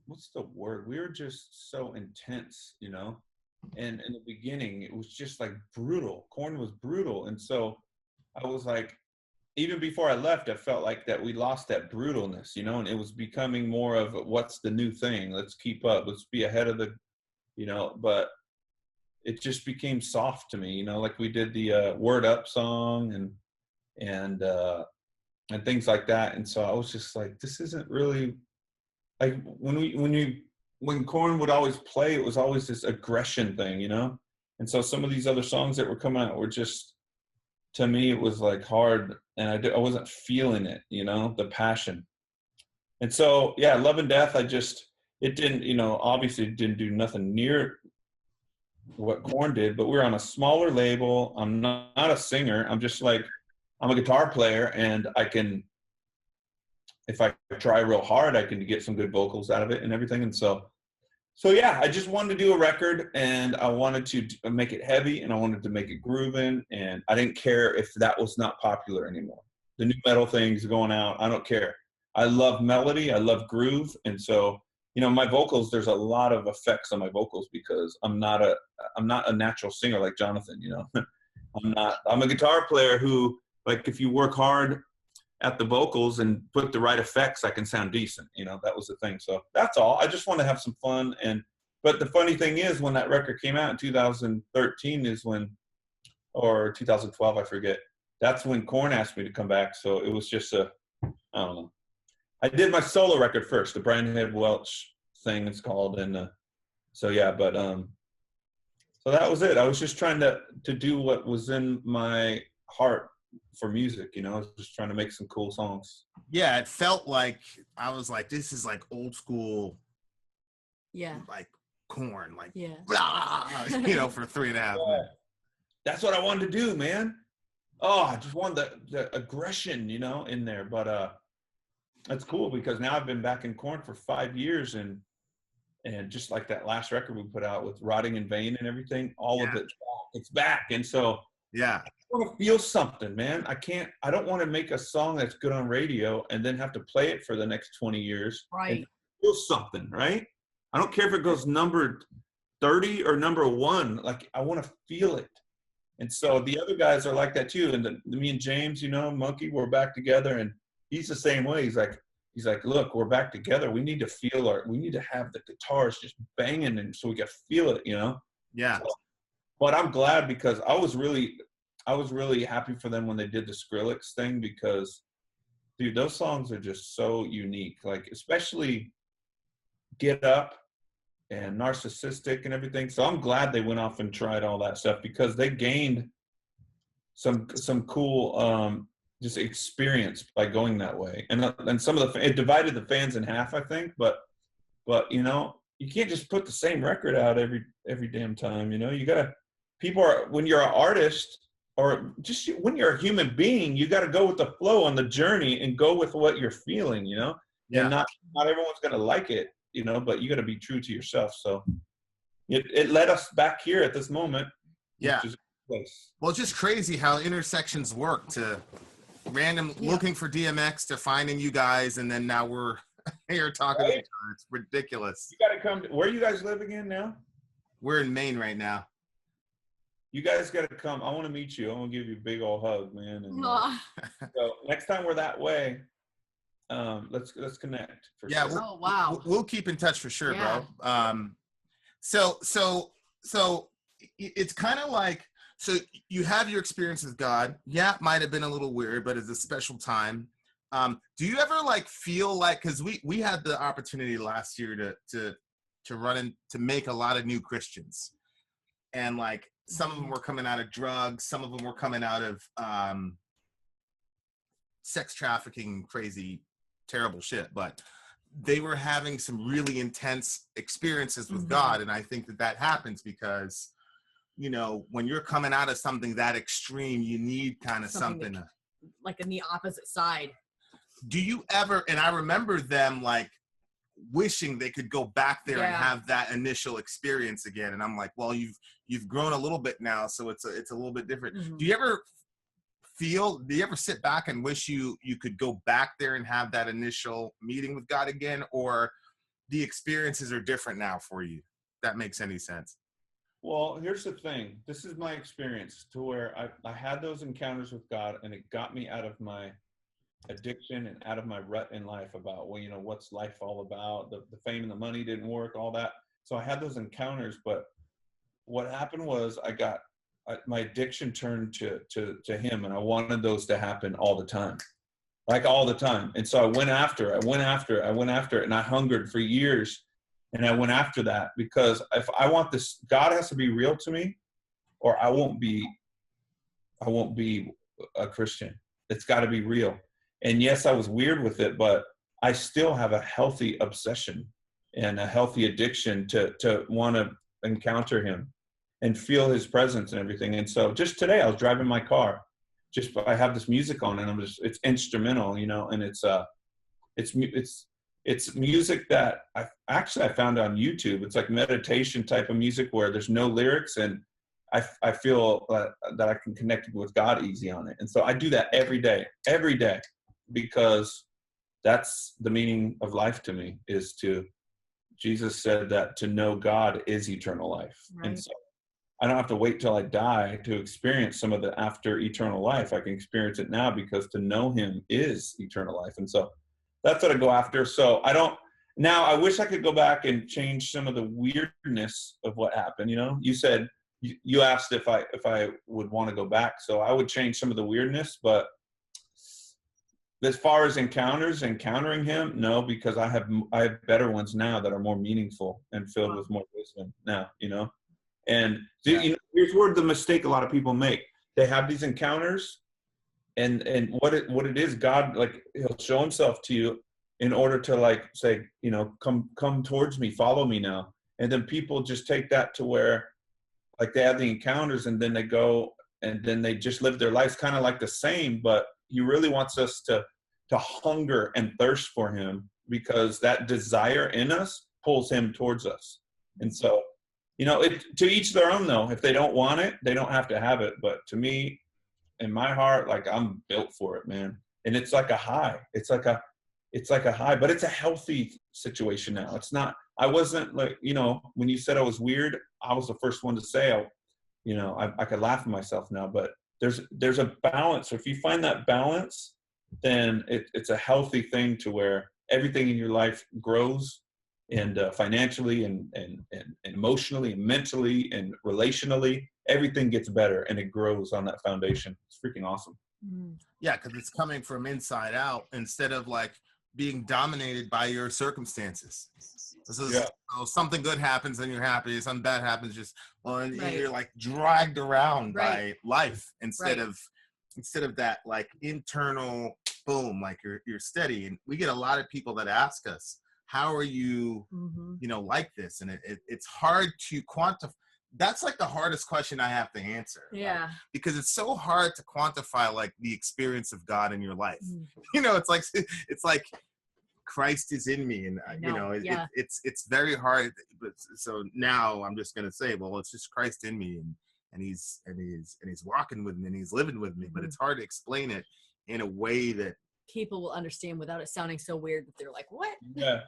what's the word? We were just so intense, you know? And in the beginning, it was just like brutal. Korn was brutal. And so I was like, even before I left, I felt like that we lost that brutalness, you know, and it was becoming more of what's the new thing? Let's keep up. Let's be ahead of the, you know, but it just became soft to me, you know, like we did the Word Up song and things like that. And so I was just like, this isn't really like when Korn would always play, it was always this aggression thing, you know? And so some of these other songs that were coming out were just, to me, it was like hard, and I wasn't feeling it, you know, the passion. And so, yeah, Love and Death, it didn't, you know, obviously it didn't do nothing near what Korn did, but we're on a smaller label. I'm not a singer. I'm just like, I'm a guitar player, and I can, if I try real hard, I can get some good vocals out of it and everything. And so yeah, I just wanted to do a record, and I wanted to make it heavy, and I wanted to make it grooving, and I didn't care if that was not popular anymore. The new metal things going out, I don't care. I love melody, I love groove, and so, you know, my vocals, there's a lot of effects on my vocals because I'm not a natural singer like Jonathan, you know. I'm a guitar player who, like, if you work hard at the vocals and put the right effects, I can sound decent, you know. That was the thing. So that's all. I just want to have some fun. But the funny thing is, when that record came out in 2013 is when, or 2012, I forget, that's when Korn asked me to come back. So it was just I don't know. I did my solo record first, the Brian Head Welch thing it's called. And so yeah, but so that was it. I was just trying to do what was in my heart for music, you know. I was just trying to make some cool songs. Yeah, it felt like I was like, this is like old school, like Korn, like blah, you know, for 3.5 minutes. That's what I wanted to do, man. Oh, I just wanted the aggression, you know, in there. But that's cool because now I've been back in Korn for 5 years, and just like that last record we put out with Rotting in Vain and everything, all of it's back. And so yeah, I want to feel something, man. I don't want to make a song that's good on radio and then have to play it for the next 20 years. Right. And feel something, right? I don't care if it goes number 30 or number 1. Like, I want to feel it. And so the other guys are like that too. And me and James, you know, Monkey, we're back together, and he's the same way. He's like, look, we're back together. We need to we need to have the guitars just banging, and so we can feel it, you know? Yeah. So, but I'm glad because I was really happy for them when they did the Skrillex thing because, dude, those songs are just so unique. Like, especially Get Up and Narcissistic and everything. So I'm glad they went off and tried all that stuff because they gained some cool just experience by going that way. And some of it divided the fans in half, I think. But you know, you can't just put the same record out every damn time. You know, you gotta. People are, when you're an artist or just when you're a human being, you got to go with the flow on the journey and go with what you're feeling, you know. Yeah. And not everyone's gonna like it, you know, but you got to be true to yourself. So it led us back here at this moment. Yeah. Which is a place. Well, it's just crazy how intersections work, to looking for DMX to finding you guys, and then now we're here talking to each other. It's ridiculous. You got to come. Where you guys live again now? We're in Maine right now. You guys got to come. I want to meet you. I want to give you a big old hug, man. And, so next time we're that way, let's connect. Yeah. Sure. We'll keep in touch for sure, bro. So it's kind of like, so you have your experience with God. Yeah, it might have been a little weird, but it's a special time. Do you ever like feel like, because we had the opportunity last year to run in, to make a lot of new Christians, and like some of them were coming out of drugs, some of them were coming out of sex trafficking, crazy, terrible shit, but they were having some really intense experiences with God. And I think that happens because, you know, when you're coming out of something that extreme, you need kind of something like in the opposite side. Do you ever, and I remember them like wishing they could go back there and Yeah. have that initial experience again. And I'm like, well, you've grown a little bit now, so it's a little bit different. Mhm. Do you ever sit back and wish you could go back there and have that initial meeting with God again, or the experiences are different now for you? If that makes any sense. Well, here's the thing. This is my experience to where I had those encounters with God, and it got me out of my addiction and out of my rut in life about, well, what's life all about? The fame and the money didn't work, all that. So I had those encounters, but what happened was my addiction turned to him, and I wanted those to happen all the time, like all the time. And so I went after it, and I hungered for years. And I went after that because if I want this, God has to be real to me, or I won't be a Christian. It's got to be real. And yes, I was weird with it, but I still have a healthy obsession and a healthy addiction to want to encounter him and feel his presence and everything. And so just today I was driving my car, I have this music on, and it's instrumental, and it's music that I found on YouTube. It's like meditation type of music where there's no lyrics, and I feel that I can connect with God easy on it. And so I do that every day, because that's the meaning of life to me. Jesus said that to know God is eternal life. Right. And so I don't have to wait till I die to experience some of the after eternal life. I can experience it now because to know him is eternal life. And so that's what I go after. So I wish I could go back and change some of the weirdness of what happened. You said, you asked if I would want to go back. So I would change some of the weirdness, but as far as encountering him, no, because I have better ones now that are more meaningful and filled with more wisdom now, and here's where the mistake a lot of people make. They have these encounters, and what it is, God, like, he'll show himself to you in order to, like, say, come towards me, follow me now. And then people just take that to where, like, they have the encounters and then they go and then they just live their lives kind of like the same, but he really wants us to hunger and thirst for him, because that desire in us pulls him towards us. And so, to each their own, though. If they don't want it, they don't have to have it. But to me, in my heart, like, I'm built for it, man. And it's like a high. It's like a high, but it's a healthy situation now. It's not, I wasn't like, when you said I was weird, I was the first one to say, I could laugh at myself now, but there's a balance. So if you find that balance, then it's a healthy thing to where everything in your life grows, and financially and emotionally and mentally and relationally, everything gets better and it grows on that foundation. It's freaking awesome. Yeah, because it's coming from inside out instead of like being dominated by your circumstances. So something good happens and you're happy. Something bad happens, you're like dragged around by life instead of that like internal boom, like you're steady. And we get a lot of people that ask us, how are you, like this? And it's hard to quantify. That's like the hardest question I have to answer. Yeah. Like, because it's so hard to quantify like the experience of God in your life. It's like Christ is in me, and it's very hard. But so now I'm just gonna say, well, it's just Christ in me, and he's walking with me, and he's living with me. But it's hard to explain it in a way that people will understand without it sounding so weird that they're like, what? Yeah.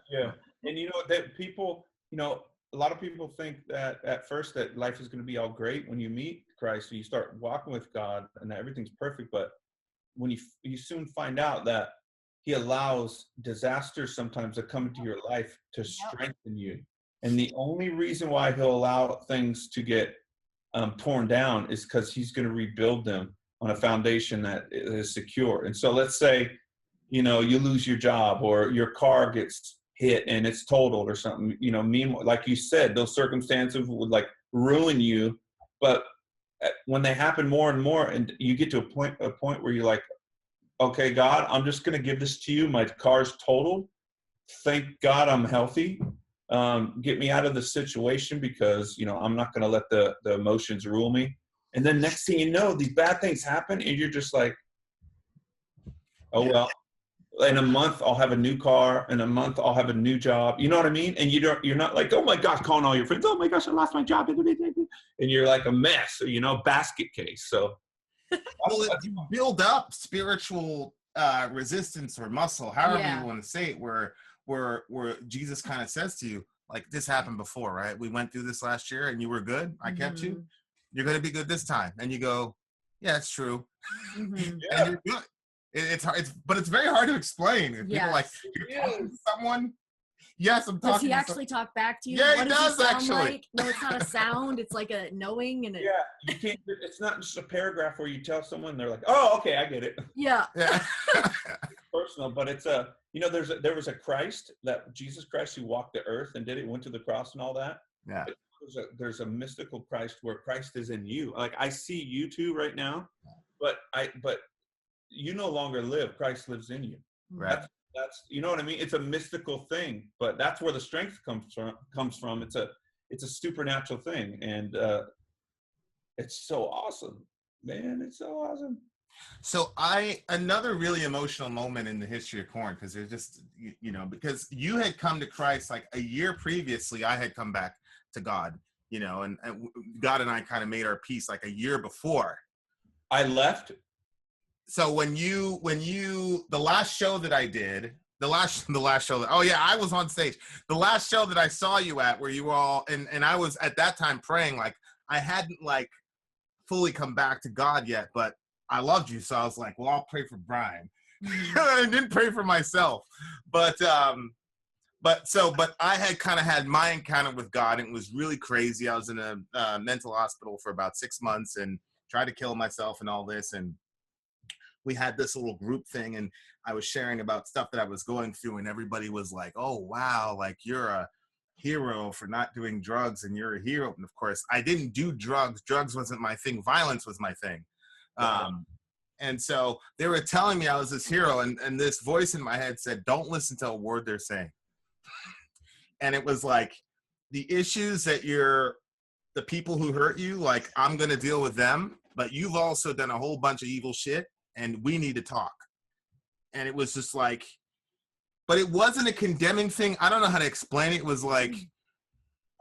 And that people, a lot of people think that at first that life is going to be all great when you meet Christ, so you start walking with God and that everything's perfect. But when you soon find out that he allows disasters sometimes to come into your life to strengthen you. And the only reason why he'll allow things to get torn down is because he's going to rebuild them on a foundation that is secure. And so let's say, you lose your job or your car gets hit and it's totaled or something, meanwhile, like you said, those circumstances would like ruin you. But when they happen more and more, and you get to a point where you're like, okay, God, I'm just going to give this to you. My car's totaled. Thank God I'm healthy. Get me out of the situation, because, I'm not going to let the emotions rule me. And then next thing you know, these bad things happen and you're just like, oh, well, in a month I'll have a new car, in a month I'll have a new job. You know what I mean? And you're not like, oh my gosh, calling all your friends, oh my gosh, I lost my job. And you're like a mess, you know, basket case. So well, you build up spiritual resistance or muscle, however you want to say it, where Jesus kind of says to you, like, this happened before, right? We went through this last year and you were good. I kept you. You're going to be good this time. And you go, yeah, it's true. And you're good. It's hard, but it's very hard to explain. If people like, you're talking to someone. Yes, I'm talking. Does he actually talk back to you? Yeah, what he does actually. Like? No, it's not a sound. It's like a knowing and you can't. It's not just a paragraph where you tell someone they're like, oh, okay, I get it. Yeah. Personal, but it's you know, there was a Christ, that Jesus Christ, who walked the earth and did it, went to the cross and all that. Yeah. There's a mystical Christ where Christ is in you. Like, I see you two right now, but you no longer live. Christ lives in you. Right. That's you know what I mean? It's a mystical thing, but that's where the strength comes from. It's a supernatural thing, and it's so awesome, man. It's so awesome. So another really emotional moment in the history of Korn, because there's just, you know, because you had come to Christ like a year previously. I had come back to God, you know, and God and I kind of made our peace like a year before I left. So when you the last show that I did, the last show that, oh yeah, I was on stage. The last show that I saw you at, where you were all, and I was at that time praying, like I hadn't like fully come back to God yet, but I loved you, so I was like, well, I'll pray for Brian. I didn't pray for myself, but I had kind of had my encounter with God, and it was really crazy. I was in a mental hospital for about 6 months and tried to kill myself and all this, and we had this little group thing, and I was sharing about stuff that I was going through, and everybody was like, oh wow, like you're a hero for not doing drugs, and you're a hero. And of course I didn't do drugs. Drugs wasn't my thing. Violence was my thing. And so they were telling me I was this hero, and this voice in my head said, don't listen to a word they're saying. And it was like, the issues that the people who hurt you, like, I'm going to deal with them, but you've also done a whole bunch of evil shit, and we need to talk. And it was just like, but it wasn't a condemning thing. I don't know how to explain it. It was like,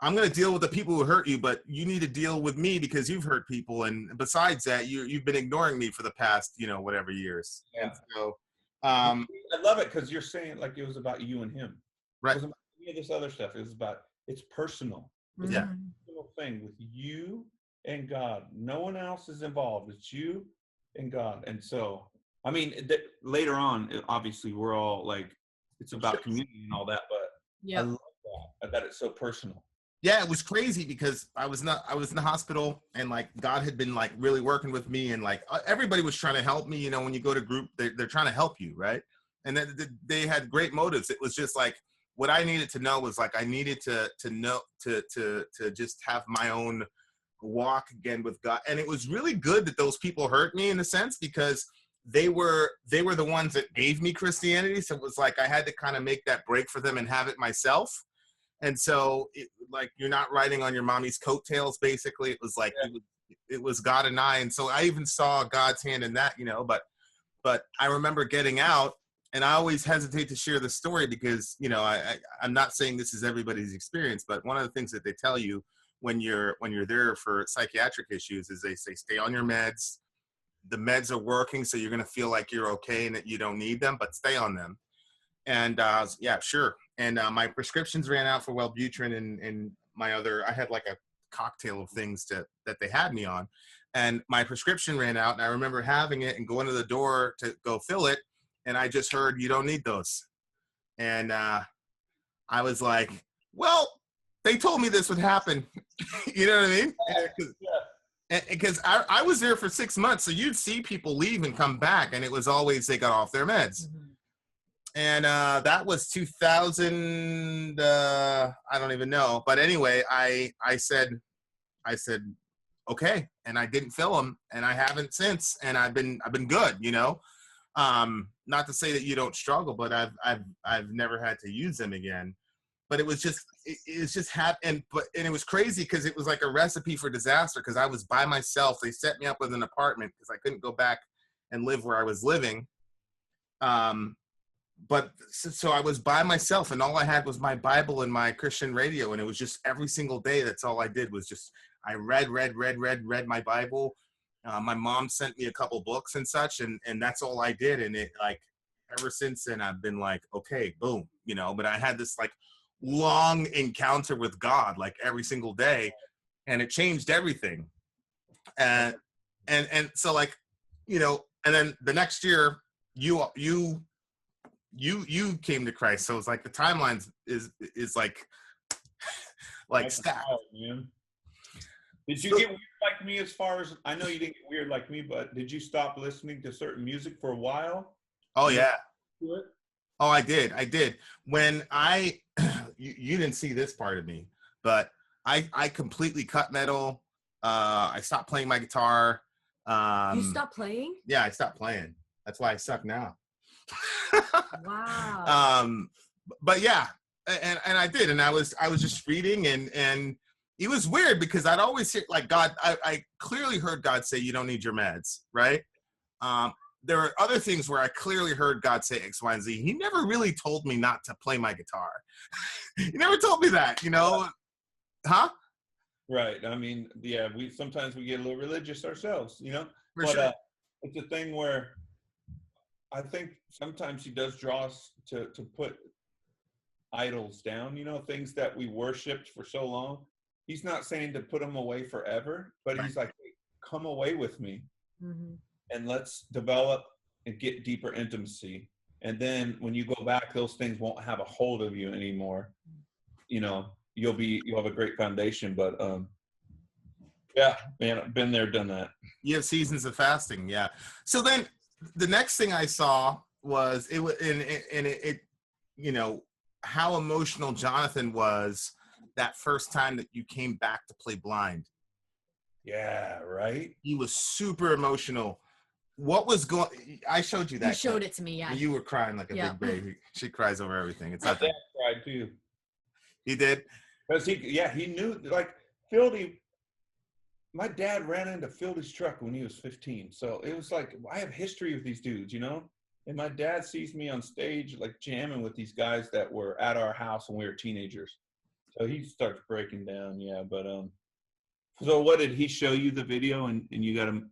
I'm going to deal with the people who hurt you, but you need to deal with me because you've hurt people. And besides that, you've been ignoring me for the past, you know, whatever years. Yeah. And so, I love it, because you're saying like it was about you and him. Right. It wasn't about any of this other stuff. It was about, it's personal. It's Yeah. a personal thing with you and God. No one else is involved. It's you and God. And so, I mean, later on, obviously, we're all like, it's about community and all that, but I love that it's so personal. Yeah, it was crazy because I was in the hospital, and like God had been like really working with me, and like everybody was trying to help me. You know, when you go to group, they're trying to help you, right? And then they had great motives. It was just like, what I needed to know was like, I needed to know to just have my own walk again with God. And it was really good that those people hurt me in a sense, because they were the ones that gave me Christianity. So it was like I had to kind of make that break for them and have it myself. And so, like, you're not riding on your mommy's coattails, basically. It was like, it was God and I. And so I even saw God's hand in that, you know, but I remember getting out, and I always hesitate to share the story because, you know, I'm not saying this is everybody's experience, but one of the things that they tell you when you're there for psychiatric issues is they say, stay on your meds. The meds are working, so you're going to feel like you're okay and that you don't need them, but stay on them. And yeah, sure. And my prescriptions ran out for Wellbutrin and my other, I had like a cocktail of things that they had me on. And my prescription ran out, and I remember having it and going to the door to go fill it. And I just heard, you don't need those. And I was like, well, they told me this would happen. You know what I mean? Because I was there for 6 months. So you'd see people leave and come back, and it was always they got off their meds. Mm-hmm. And that was 2000, I don't even know. But anyway, I said, okay. And I didn't fill them, and I haven't since. And I've been good, you know. Not to say that you don't struggle, but I've never had to use them again. But it was just, and it was crazy because it was like a recipe for disaster, because I was by myself. They set me up with an apartment because I couldn't go back and live where I was living. so I was by myself, and all I had was my Bible and my Christian radio, and it was just every single day. That's all I did was just I read my Bible. My mom sent me a couple books and such, and that's all I did. And it like ever since then I've been like, okay, boom, you know. But I had this like long encounter with God like every single day, and it changed everything. And so like, you know, and then the next year you came to Christ. So it's like the timelines is like stacked. Man. Did you get weird like me as far as, I know you didn't get weird like me, but did you stop listening to certain music for a while? Oh yeah. It? Oh, I did. When you didn't see this part of me, but I completely cut metal. I stopped playing my guitar. You stopped playing? Yeah, I stopped playing. That's why I suck now. Wow. But yeah, and I did, and I was just reading, and it was weird because I'd always hear like God. I clearly heard God say, "You don't need your meds," right? There are other things where I clearly heard God say X, Y, and Z. He never really told me not to play my guitar. He never told me that, you know? Huh? Right. I mean, yeah, sometimes we get a little religious ourselves, you know? For sure. It's a thing where I think sometimes he does draw us to put idols down, you know, things that we worshipped for so long. He's not saying to put them away forever, but Right. He's like, hey, come away with me. Mm-hmm. And let's develop and get deeper intimacy. And then when you go back, those things won't have a hold of you anymore. You know, you'll have a great foundation. But yeah, man, I've been there, done that. You have seasons of fasting, yeah. So then the next thing I saw was it you know, how emotional Jonathan was that first time that you came back to play blind. Yeah, right. He was super emotional. What was going? I showed you that. You showed it to me, yeah. You were crying like a big baby. She cries over everything. It's My not dad cried too. He did? Because he knew, like, Fieldy, my dad ran into Fieldy's truck when he was 15. So it was like, I have history with these dudes, you know? And my dad sees me on stage, like, jamming with these guys that were at our house when we were teenagers. So he starts breaking down, yeah. But, so what, did he show you the video and you got him?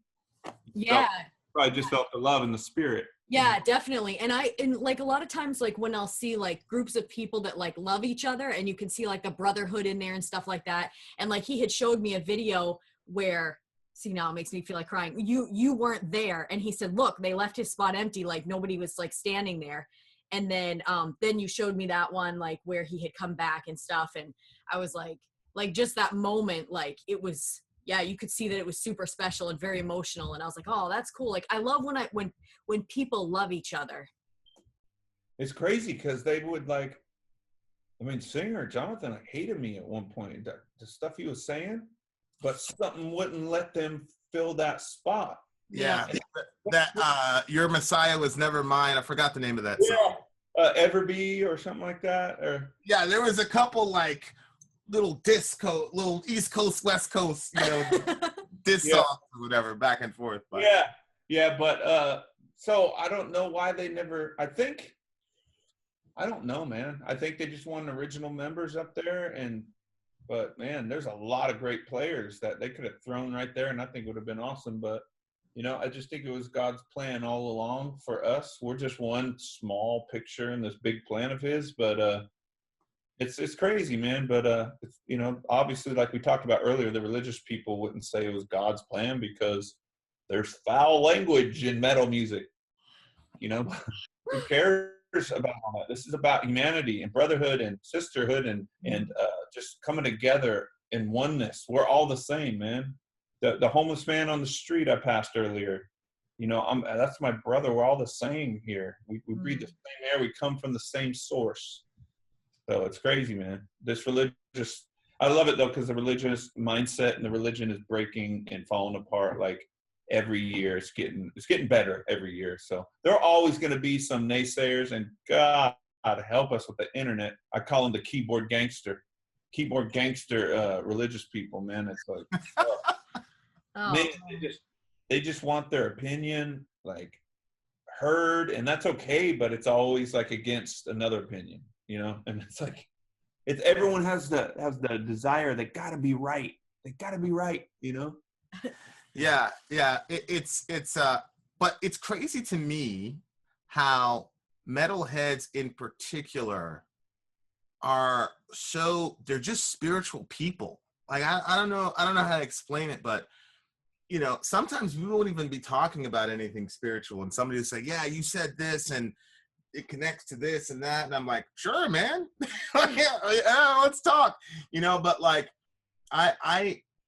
Yeah. Probably just felt the love and the spirit. Yeah, definitely. And like a lot of times, like when I'll see like groups of people that like love each other and you can see like the brotherhood in there and stuff like that. And like he had showed me a video where, see, now it makes me feel like crying. You weren't there. And he said, look, they left his spot empty. Like nobody was like standing there. And then you showed me that one, like where he had come back and stuff. And I was like just that moment, like it was, yeah, you could see that it was super special and very emotional. And I was like, oh, that's cool. Like I love when people love each other. It's crazy because they would like, I mean, singer Jonathan hated me at one point, the stuff he was saying, but something wouldn't let them fill that spot. Yeah. That Your Messiah Was Never Mine. I forgot the name of that song. Ever Be or something like that. Or yeah, there was a couple like little East Coast, West Coast, you know, songs or whatever, back and forth. But. Yeah, but so I don't know why they never, I don't know, man. I think they just wanted original members up there, but man, there's a lot of great players that they could have thrown right there, and I think it would have been awesome. But you know, I just think it was God's plan all along for us. We're just one small picture in this big plan of His, but it's crazy, man. But it's, you know, obviously, like we talked about earlier, the religious people wouldn't say it was God's plan because there's foul language in metal music. You know, who cares about all that? This is about humanity and brotherhood and sisterhood and just coming together in oneness. We're all the same, man. The homeless man on the street I passed earlier, you know, that's my brother. We're all the same here. We breathe the same air. We come from the same source. So it's crazy, man. This religious, I love it though, because the religious mindset and the religion is breaking and falling apart like every year. It's getting better every year. So there are always going to be some naysayers, and God help us with the internet. I call them the keyboard gangster religious people, man. It's like, man, they just want their opinion like heard, and that's okay, but it's always like against another opinion, you know? And it's like, it's everyone has the desire, they gotta be right. They gotta be right, you know? Yeah. But it's crazy to me how metalheads in particular they're just spiritual people. Like, I don't know how to explain it, but you know, sometimes we won't even be talking about anything spiritual, and somebody will say, yeah, you said this and it connects to this and that, and I'm like, sure, man. Yeah, let's talk, you know. But like,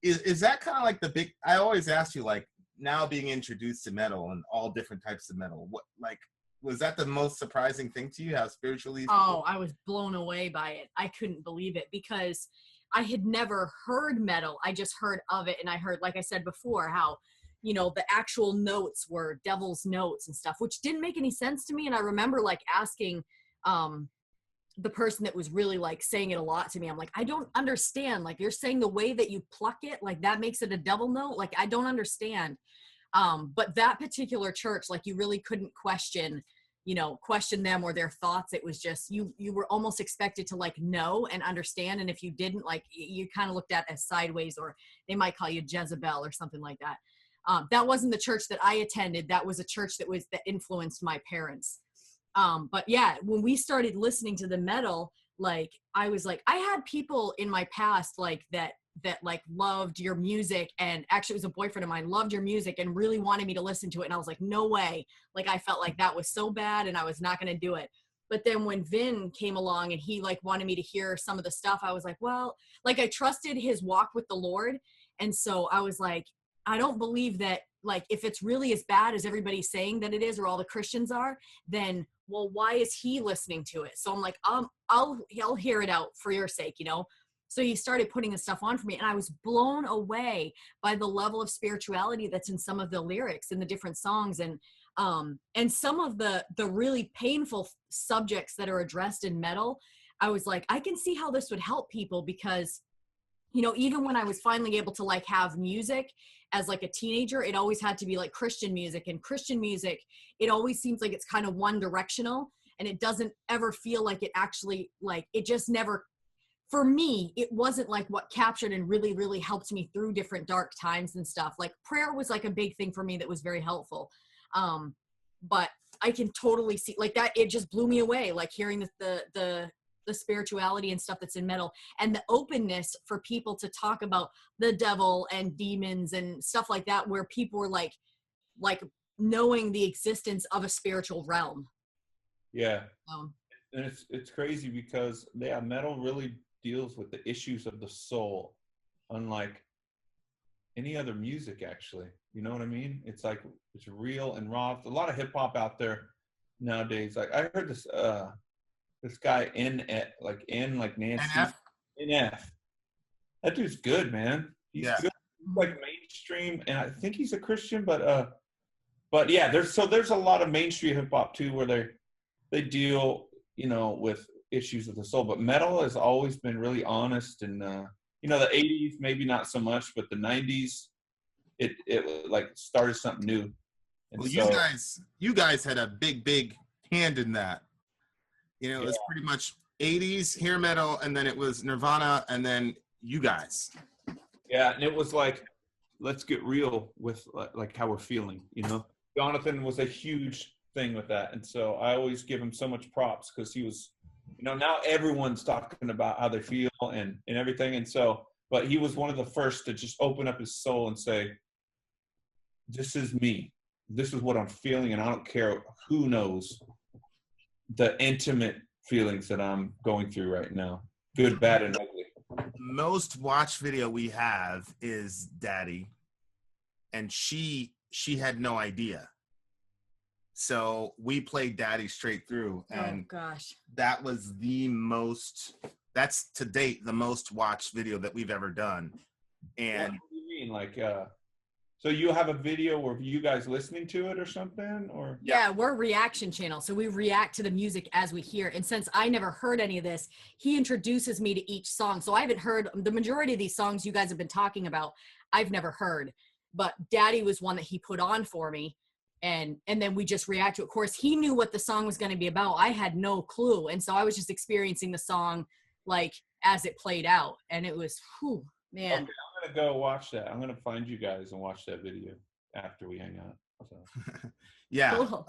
is that kind of like the big, I always ask you, like, now being introduced to metal and all different types of metal, what, like, was that the most surprising thing to you, how spiritually? Oh, I was blown away by it. I couldn't believe it because I had never heard metal. I just heard of it. And I heard, like I said before, how, you know, the actual notes were devil's notes and stuff, which didn't make any sense to me. And I remember like asking the person that was really like saying it a lot to me. I'm like, I don't understand. Like, you're saying the way that you pluck it, like that makes it a devil note. Like, I don't understand. But that particular church, like, you really couldn't question them or their thoughts. It was just, you were almost expected to like know and understand. And if you didn't, like, you kind of looked at as sideways, or they might call you Jezebel or something like that. That wasn't the church that I attended. That was a church that influenced my parents. But yeah, when we started listening to the metal, like, I was like, I had people in my past like that like loved your music, and actually it was a boyfriend of mine, loved your music and really wanted me to listen to it. And I was like, no way. Like, I felt like that was so bad and I was not going to do it. But then when Vin came along and he like wanted me to hear some of the stuff, I was like, well, like, I trusted his walk with the Lord. And so I was like, I don't believe that, like, if it's really as bad as everybody's saying that it is, or all the Christians are, then, well, why is he listening to it? So I'm like, I'll hear it out for your sake, you know? So he started putting the stuff on for me, and I was blown away by the level of spirituality that's in some of the lyrics and the different songs, and some of the really painful subjects that are addressed in metal. I was like, I can see how this would help people, because, you know, even when I was finally able to like have music as like a teenager, it always had to be like Christian music, and Christian music, it always seems like it's kind of one directional, and it doesn't ever feel like it actually, like, it just never, for me, it wasn't like what captured and really, really helped me through different dark times and stuff. Like, prayer was like a big thing for me that was very helpful. But I can totally see like that. It just blew me away, like hearing the spirituality and stuff that's in metal, and the openness for people to talk about the devil and demons and stuff like that, where people were like knowing the existence of a spiritual realm. Yeah. And it's crazy because metal really deals with the issues of the soul, unlike any other music, actually. You know what I mean? It's like, it's real and raw. There's a lot of hip hop out there nowadays. Like, I heard this guy like Nancy NF. That dude's good, man. He's good. He's like mainstream, and I think he's a Christian, but yeah, there's a lot of mainstream hip hop too, where they deal, you know, with issues of the soul. But metal has always been really honest, and you know, the 80s maybe not so much, but the 90s it like started something new. And well, so, you guys had a big hand in that. You know, it was pretty much 80s hair metal, and then it was Nirvana, and then you guys. Yeah, and it was like, let's get real with like how we're feeling, you know. Jonathan was a huge thing with that, and so I always give him so much props, because he was, you know, now everyone's talking about how they feel and everything, and so, but he was one of the first to just open up his soul and say, this is me, this is what I'm feeling, and I don't care who knows the intimate feelings that I'm going through right now, good, bad, and ugly. Most watched video we have is Daddy, and she had no idea. So we played Daddy straight through, and that was that's to date the most watched video that we've ever done. And what do you mean, like, so you have a video where you guys listening to it or something, or? Yeah, we're a reaction channel, so we react to the music as we hear it. And since I never heard any of this, he introduces me to each song. So I haven't heard the majority of these songs you guys have been talking about. I've never heard, but Daddy was one that he put on for me. and then we just react to it. Of course, he knew what the song was going to be about. I had no clue. And so I was just experiencing the song like as it played out. And it was, whew, man. Okay, I'm going to go watch that. I'm going to find you guys and watch that video after we hang out. So. Yeah. Cool.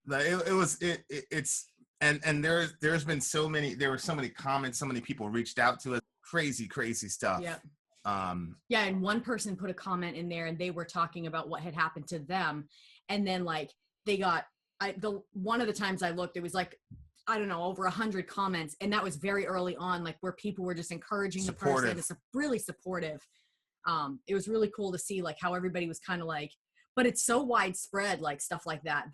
There's been there were so many comments, so many people reached out to us, crazy stuff. Yeah. Yeah, and one person put a comment in there and they were talking about what had happened to them. And then like they got one of the times I looked, it was like, I don't know, over 100 comments. And that was very early on, like where people were just encouraging Supportive. the person. It's really supportive. It was really cool to see like how everybody was kind of like, but it's so widespread, like stuff like that,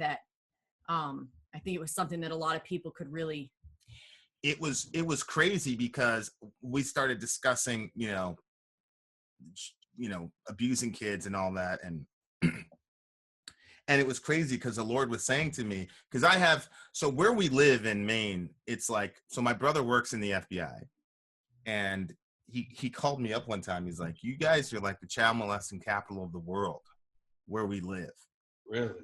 I think it was something that a lot of people could really. It was crazy because we started discussing, abusing kids and all that. And and it was crazy because the Lord was saying to me, because so where we live in Maine, it's like, so my brother works in the FBI, and he called me up one time. He's like, you guys are like the child molesting capital of the world where we live. Really?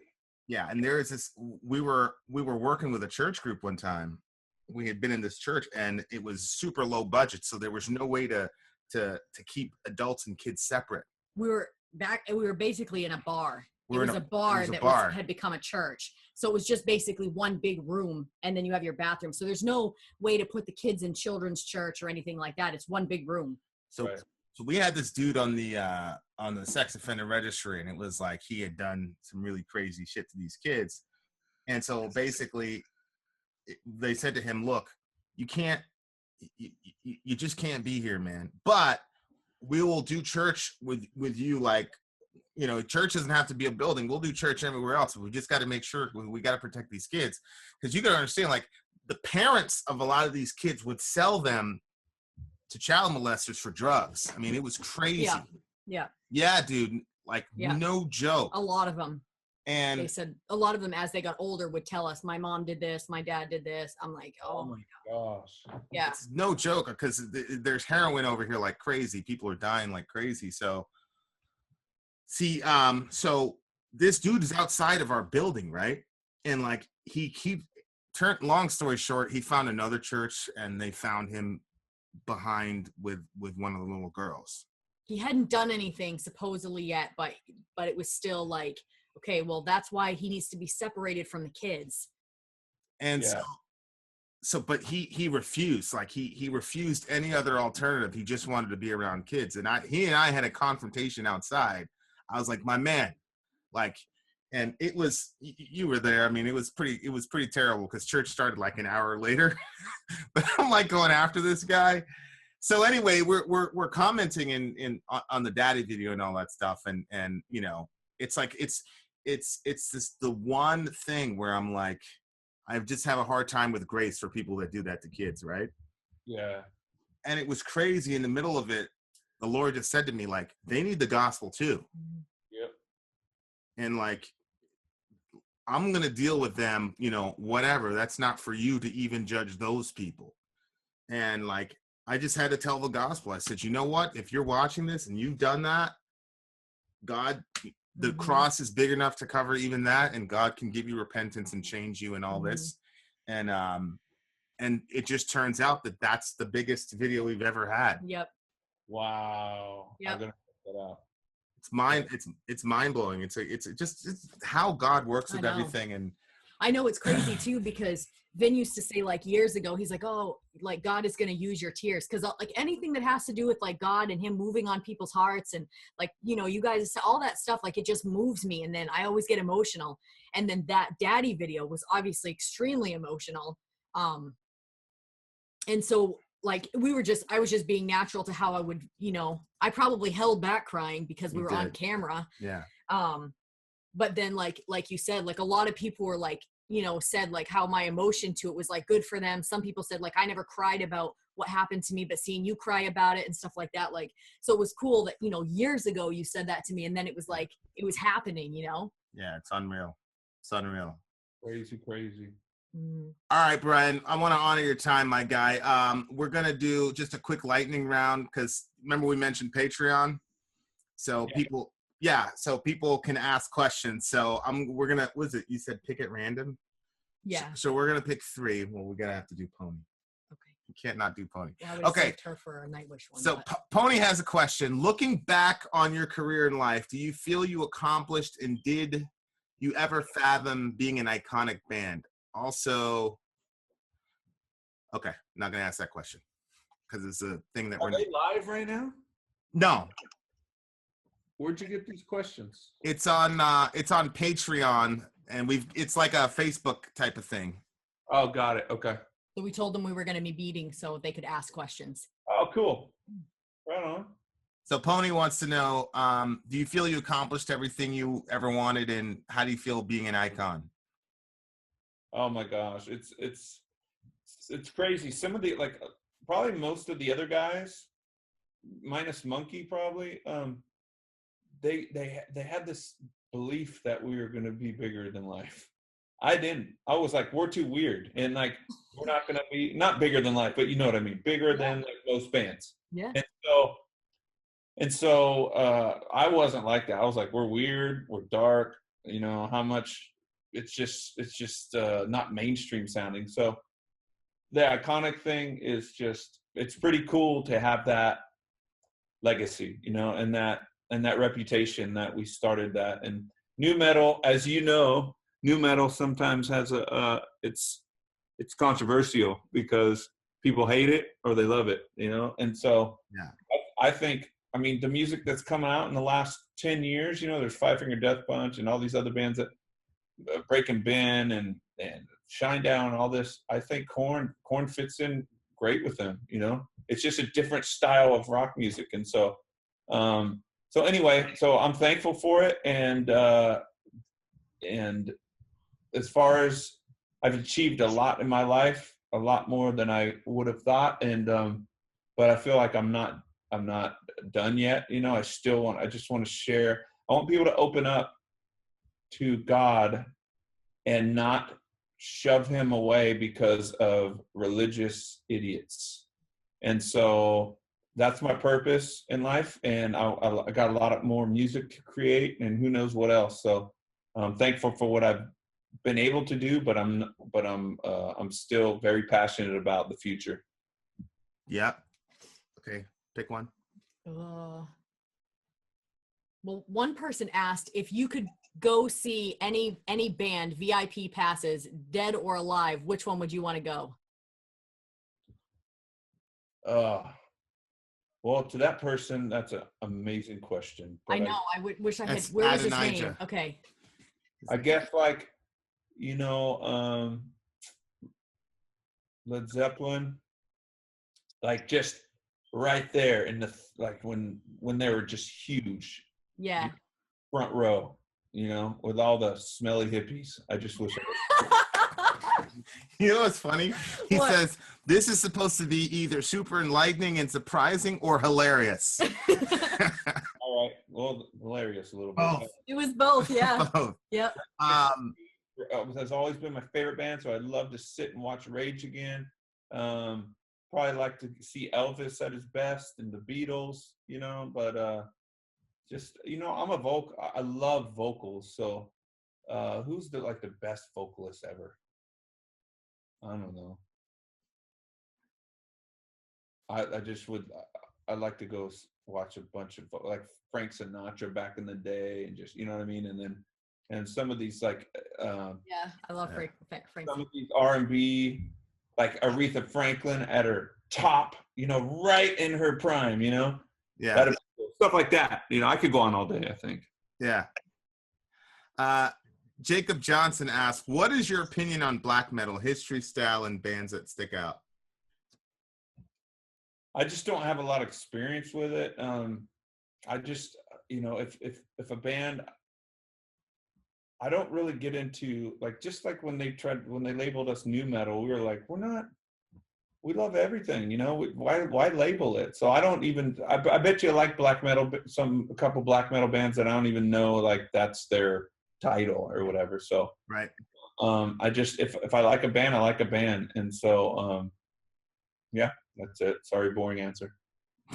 Yeah. And there is this, we were working with a church group one time. We had been in this church and it was super low budget. So there was no way to keep adults and kids separate. We were basically in a bar. It was a bar that had become a church. So it was just basically one big room, and then you have your bathroom. So there's no way to put the kids in children's church or anything like that. It's one big room. So we had this dude on the sex offender registry, and it was like he had done some really crazy shit to these kids. And so basically they said to him, look, you just can't be here, man. But we will do church with you, like, church doesn't have to be a building. We'll do church everywhere else. We just got to make sure we got to protect these kids. Because you got to understand, like, the parents of a lot of these kids would sell them to child molesters for drugs. I mean, it was crazy. Yeah, dude. Like, no joke. A lot of them. And they said a lot of them, as they got older, would tell us, my mom did this, my dad did this. I'm like, oh my gosh. Yeah. It's no joke, because there's heroin over here like crazy. People are dying like crazy. So, so this dude is outside of our building, right? And like long story short, he found another church and they found him behind with one of the little girls. He hadn't done anything supposedly yet, but it was still like, okay, well, that's why he needs to be separated from the kids. And but he refused. Like he refused any other alternative. He just wanted to be around kids. And he and I had a confrontation outside. I was like, my man, like, and it was, you were there. I mean, it was pretty terrible because church started like an hour later, but I'm like going after this guy. So anyway, we're commenting on the daddy video and all that stuff. And it's like, it's this, the one thing where I'm like, I just have a hard time with grace for people that do that to kids. Right. Yeah. And it was crazy. In the middle of it, the Lord just said to me, like, they need the gospel too. Yep. And like, I'm going to deal with them, whatever. That's not for you to even judge those people. And like, I just had to tell the gospel. I said, you know what? If you're watching this and you've done that, God, the cross is big enough to cover even that. And God can give you repentance and change you and all this. And it just turns out that that's the biggest video we've ever had. Yep. Wow. Yep. I'm gonna check that out. It's mind blowing. It's how God works with everything. And I know it's crazy too, because Vin used to say like years ago, he's like, oh, like God is going to use your tears. Cause like anything that has to do with like God and him moving on people's hearts and like, you guys, all that stuff, like it just moves me. And then I always get emotional. And then that daddy video was obviously extremely emotional. And so like I was just being natural to how I would, I probably held back crying because we were on camera. Yeah. But then like you said, like a lot of people were like, said like how my emotion to it was like good for them. Some people said like, I never cried about what happened to me, but seeing you cry about it and stuff like that. Like, so it was cool that, years ago you said that to me and then it was like, it was happening, Yeah. It's unreal. It's unreal. Crazy. All right, Brian, I want to honor your time, my guy. We're going to do just a quick lightning round because remember we mentioned Patreon. So Yeah, so people can ask questions. So we're gonna. Was it you said pick at random? Yeah. So we're gonna pick 3. Well, we're gonna have to do Pony. Okay. You can't not do Pony. Well, I would have Okay. saved her for a Nightwish one. So Pony has a question. Looking back on your career in life, do you feel you accomplished and did you ever fathom being an iconic band? Also, okay, not gonna ask that question because it's a thing that Are they live right now? No. Where'd you get these questions? It's on Patreon, and it's like a Facebook type of thing. Oh, got it. Okay. So we told them we were going to be meeting so they could ask questions. Oh, cool. Right on. So Pony wants to know, do you feel you accomplished everything you ever wanted, and how do you feel being an icon? Oh my gosh, it's crazy. Some of the probably most of the other guys, minus Monkey, probably. They had this belief that we were going to be bigger than life. I didn't. I was like, we're too weird, and like we're not going to be not bigger than life, but you know what I mean, bigger than like most bands. Yeah. And so I wasn't like that. I was like, we're weird, we're dark. You know how much it's just not mainstream sounding. So the iconic thing is just it's pretty cool to have that legacy, you know, and that reputation that we started that. And new metal, as you know, new metal sometimes has it's controversial because people hate it or they love it, you know. And so yeah, I think, I mean, the music that's coming out in the last 10 years, you know, there's Five Finger Death Punch and all these other bands that Breaking Ben and Shinedown and all this. I think Korn fits in great with them, you know. It's just a different style of rock music. And so anyway, so I'm thankful for it, and as far as I've achieved a lot in my life, a lot more than I would have thought, and but I feel like I'm not done yet. You know, I just want to share. I want people to open up to God and not shove him away because of religious idiots. And so that's my purpose in life, and I got a lot more music to create, and who knows what else. So I'm thankful for what I've been able to do, but I'm still very passionate about the future. Yep. Okay, pick one. Well, one person asked if you could go see any band, VIP passes, dead or alive, which one would you want to go? Well, to that person, that's an amazing question. I know. I wish I had. That's Where was his Adonijah. name? Okay. I guess, like, you know, Led Zeppelin, like just right there in the like when they were just huge. Yeah. Front row, you know, with all the smelly hippies. I just wish. You know what's funny? He What? says this is supposed to be either super enlightening and surprising or hilarious. All right. Well, hilarious a little bit. Both. It was both. Yeah. Both. Yep. Has always been my favorite band, so I'd love to sit and watch Rage again. Probably like to see Elvis at his best and the Beatles, you know, but just, you know, I love vocals. So who's the best vocalist ever? I don't know. I'd like to go watch a bunch of like Frank Sinatra back in the day, and just, you know what I mean? And some of these like Yeah, I love Frank. some of these R&B, like Aretha Franklin at her top, you know, right in her prime, you know? Yeah. Stuff like that. You know, I could go on all day, I think. Yeah. Jacob Johnson asks, what is your opinion on black metal, history, style, and bands that stick out? I just don't have a lot of experience with it. I just, you know, if a band, I don't really get into, like, just like when they labeled us new metal, we were like, we love everything, you know, why label it? So I don't even, I bet you like black metal, a couple black metal bands that I don't even know, like, that's their title or whatever. So Right. I just, if I like a band, I like a band. And so yeah, that's it. Sorry, boring answer.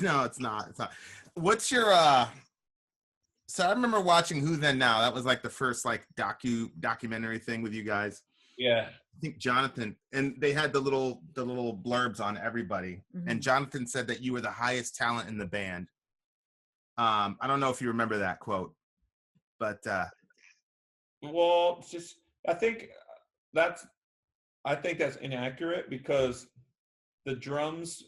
No, it's not. What's your So I remember watching Who Then Now. That was like the first like documentary thing with you guys. Yeah. I think Jonathan, and they had the little blurbs on everybody. Mhm. And Jonathan said that you were the highest talent in the band. I don't know if you remember that quote, but Well, it's just I think that's inaccurate because the drums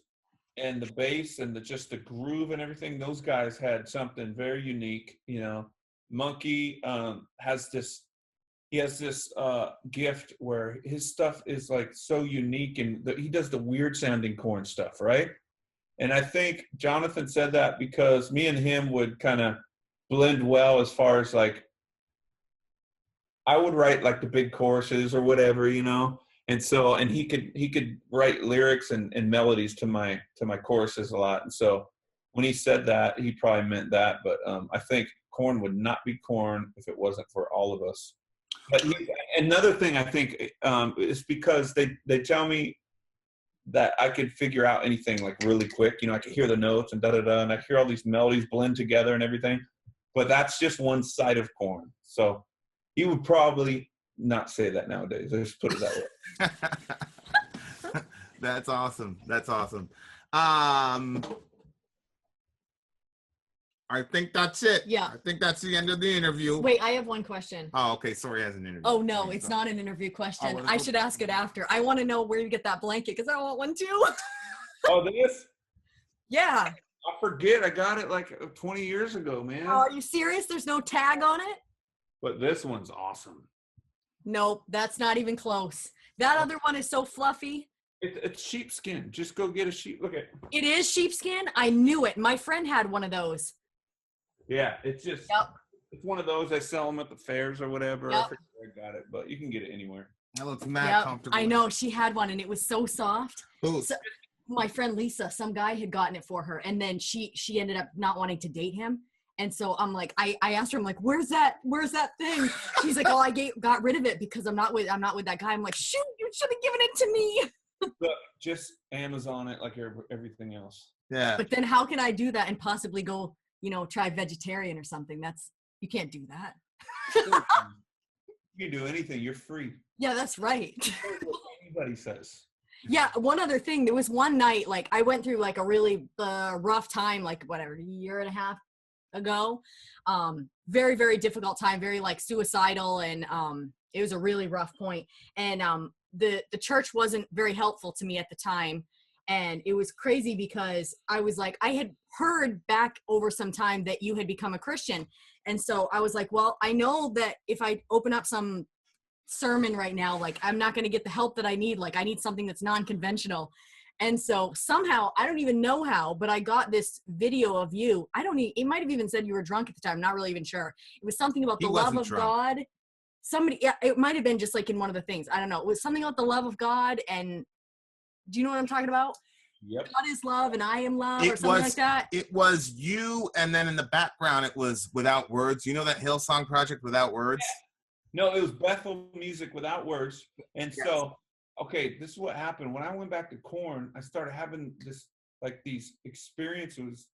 and the bass and just the groove and everything, those guys had something very unique. You know, Monkey has this gift where his stuff is like so unique, and he does the weird sounding Korn stuff, right? And I think Jonathan said that because me and him would kind of blend well as far as like I would write like the big choruses or whatever, you know. And so, and he could write lyrics and melodies to my choruses a lot. And so when he said that, he probably meant that. But I think Korn would not be Korn if it wasn't for all of us. But another thing I think is because they tell me that I could figure out anything like really quick. You know, I could hear the notes and da-da-da, and I hear all these melodies blend together and everything. But that's just one side of Korn. So he would probably not say that nowadays. Let's put it that way. That's awesome. That's awesome. I think that's it. Yeah. I think that's the end of the interview. Wait, I have one question. Oh, okay. Sori has an interview. Oh, no, it's not an interview question. Oh, I should ask it after. I want to know where you get that blanket because I want one too. Oh, this? Yeah. I forget. I got it like 20 years ago, man. Oh, are you serious? There's no tag on it? But this one's awesome. Nope, that's not even close. That other one is so fluffy. It's sheepskin. Just go get a sheep. Look at It is sheepskin? I knew it. My friend had one of those. Yeah, it's just it's one of those. They sell them at the fairs or whatever. Yep. I forget where I got it, but you can get it anywhere. That looks mad comfortable. I know. She had one and it was so soft. Ooh. So, my friend Lisa, some guy had gotten it for her, and then she ended up not wanting to date him. And so I'm like, I asked her, I'm like, where's that thing? She's like, oh, I got rid of it because I'm not with that guy. I'm like, shoot, you should have given it to me. Look, just Amazon it like everything else. Yeah. But then how can I do that and possibly go, try vegetarian or something? You can't do that. You can do anything. You're free. Yeah, that's right. Anybody says. Yeah, one other thing. There was one night, like I went through like a really rough time, like whatever, a year and a half ago. Very, very difficult time, very like suicidal, and it was a really rough point. And the church wasn't very helpful to me at the time. And it was crazy because I was like, I had heard back over some time that you had become a Christian. And so I was like, well, I know that if I open up some sermon right now, like I'm not going to get the help that I need. Like I need something that's non-conventional. And so somehow, I don't even know how, but I got this video of you. It might have even said you were drunk at the time. I'm not really even sure. It was something about the love of God. It might have been just like in one of the things. I don't know. It was something about the love of God. And do you know what I'm talking about? Yep. God is love and I am love or something like that. It was you, and then in the background, it was Without Words. You know that Hillsong project, Without Words? Yeah. No, it was Bethel Music Without Words. And so, okay, this is what happened. When I went back to Korn, I started having these experiences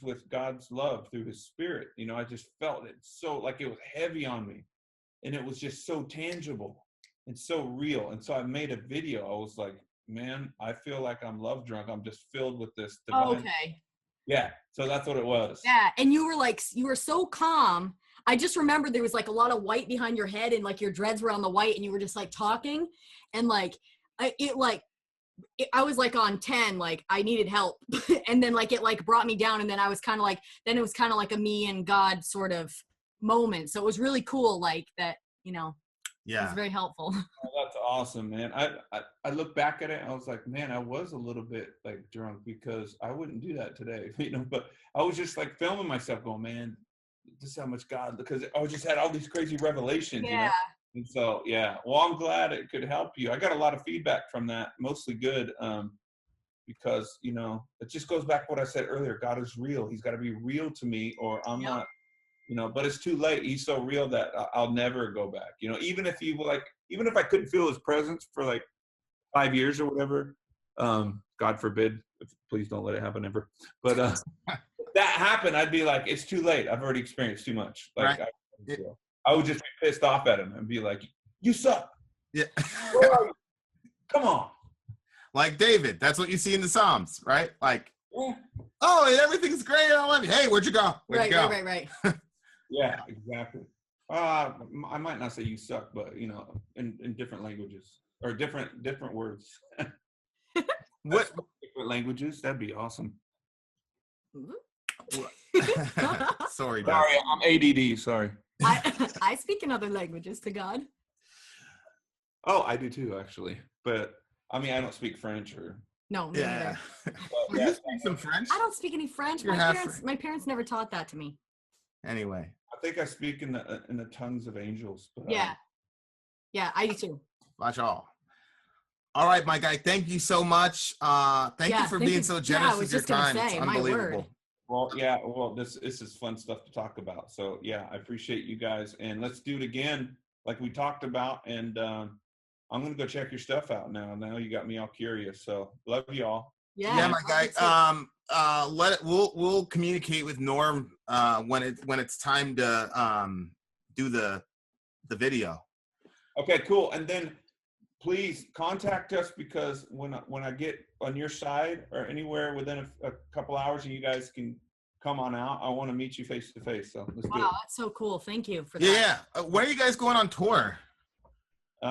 with God's love through his spirit. I just felt it so like it was heavy on me, and it was just so tangible and so real. And so I made a video. I was like, man, I feel like I'm love drunk. I'm just filled with this divine. Okay. Yeah. So that's what it was. Yeah. And you were so calm. I just remember there was like a lot of white behind your head, and like your dreads were on the white, and you were just like talking, and like I was like on 10, like I needed help. And then like it like brought me down, and then I was kind of like, then it was kind of like a me and God sort of moment. So it was really cool, like that, Yeah. It was very helpful. Oh, that's awesome, man. I look back at it, and I was like, man, I was a little bit like drunk because I wouldn't do that today, but I was just like filming myself going, man, this is how much God, because I just had all these crazy revelations, And so, yeah, well, I'm glad it could help you. I got a lot of feedback from that, mostly good, because, it just goes back to what I said earlier. God is real. He's got to be real to me, or I'm not, but it's too late. He's so real that I'll never go back. Even if I couldn't feel his presence for like 5 years or whatever, God forbid, please don't let it happen ever. But that happened, I'd be like, it's too late. I've already experienced too much. Like, Right. I would just be pissed off at him and be like, you suck. Yeah. Where are you? Come on. Like David, that's what you see in the Psalms, right? Like, Yeah. oh, everything's great. I love you. Hey, where'd you go? Where'd you go? Right. Yeah, exactly. I might not say you suck, but in different languages or different words. What? Different languages? That'd be awesome. Sorry, Doug. Sorry, I'm ADD. Sorry. I speak in other languages to God. Oh, I do too, actually. But I mean, I don't speak French or. No, Yeah. neither. You speak some French? I don't speak any French. My parents never taught that to me. Anyway. I think I speak in the tongues of angels. But, yeah, I do too. Watch all. All right, my guy. Thank you so much. Thank you for being so generous with your time. It's unbelievable. Well, this is fun stuff to talk about. So yeah, I appreciate you guys, and let's do it again, like we talked about. And I'm gonna go check your stuff out now. Now you got me all curious. So love you all. Yeah, my guy. We'll communicate with Norm when it's time to do the video. Okay, cool. And then please contact us, because when I get on your side or anywhere within a couple hours and you guys can come on out, I want to meet you face to face. So let's do it. Wow, that's so cool. Thank you for that. Yeah. When are you guys going on tour? We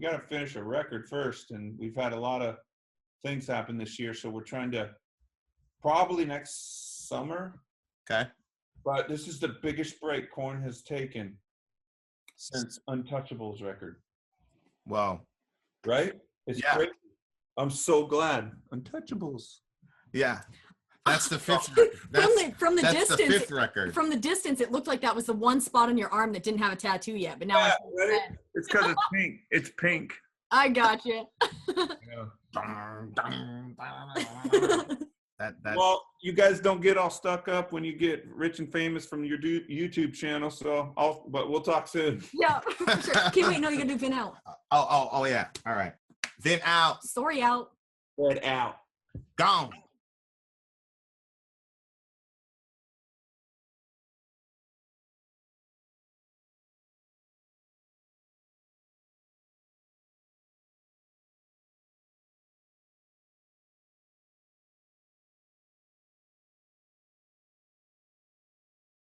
got to finish a record first, and we've had a lot of things happen this year, so we're trying to probably next summer. Okay. But this is the biggest break Korn has taken since Untouchables record. Wow. Right? It's crazy. I'm so glad. Untouchables. Yeah. That's the fifth record. From the that's distance, the fifth record. From the distance, it looked like that was the one spot on your arm that didn't have a tattoo yet. But now it's because it's pink. It's pink. I got you. Well, you guys don't get all stuck up when you get rich and famous from your YouTube channel. But we'll talk soon. Yeah, sure. Can't wait. No, you're gonna do Vin out. Oh yeah. All right. Vin out. Sori out. Red out. Gone.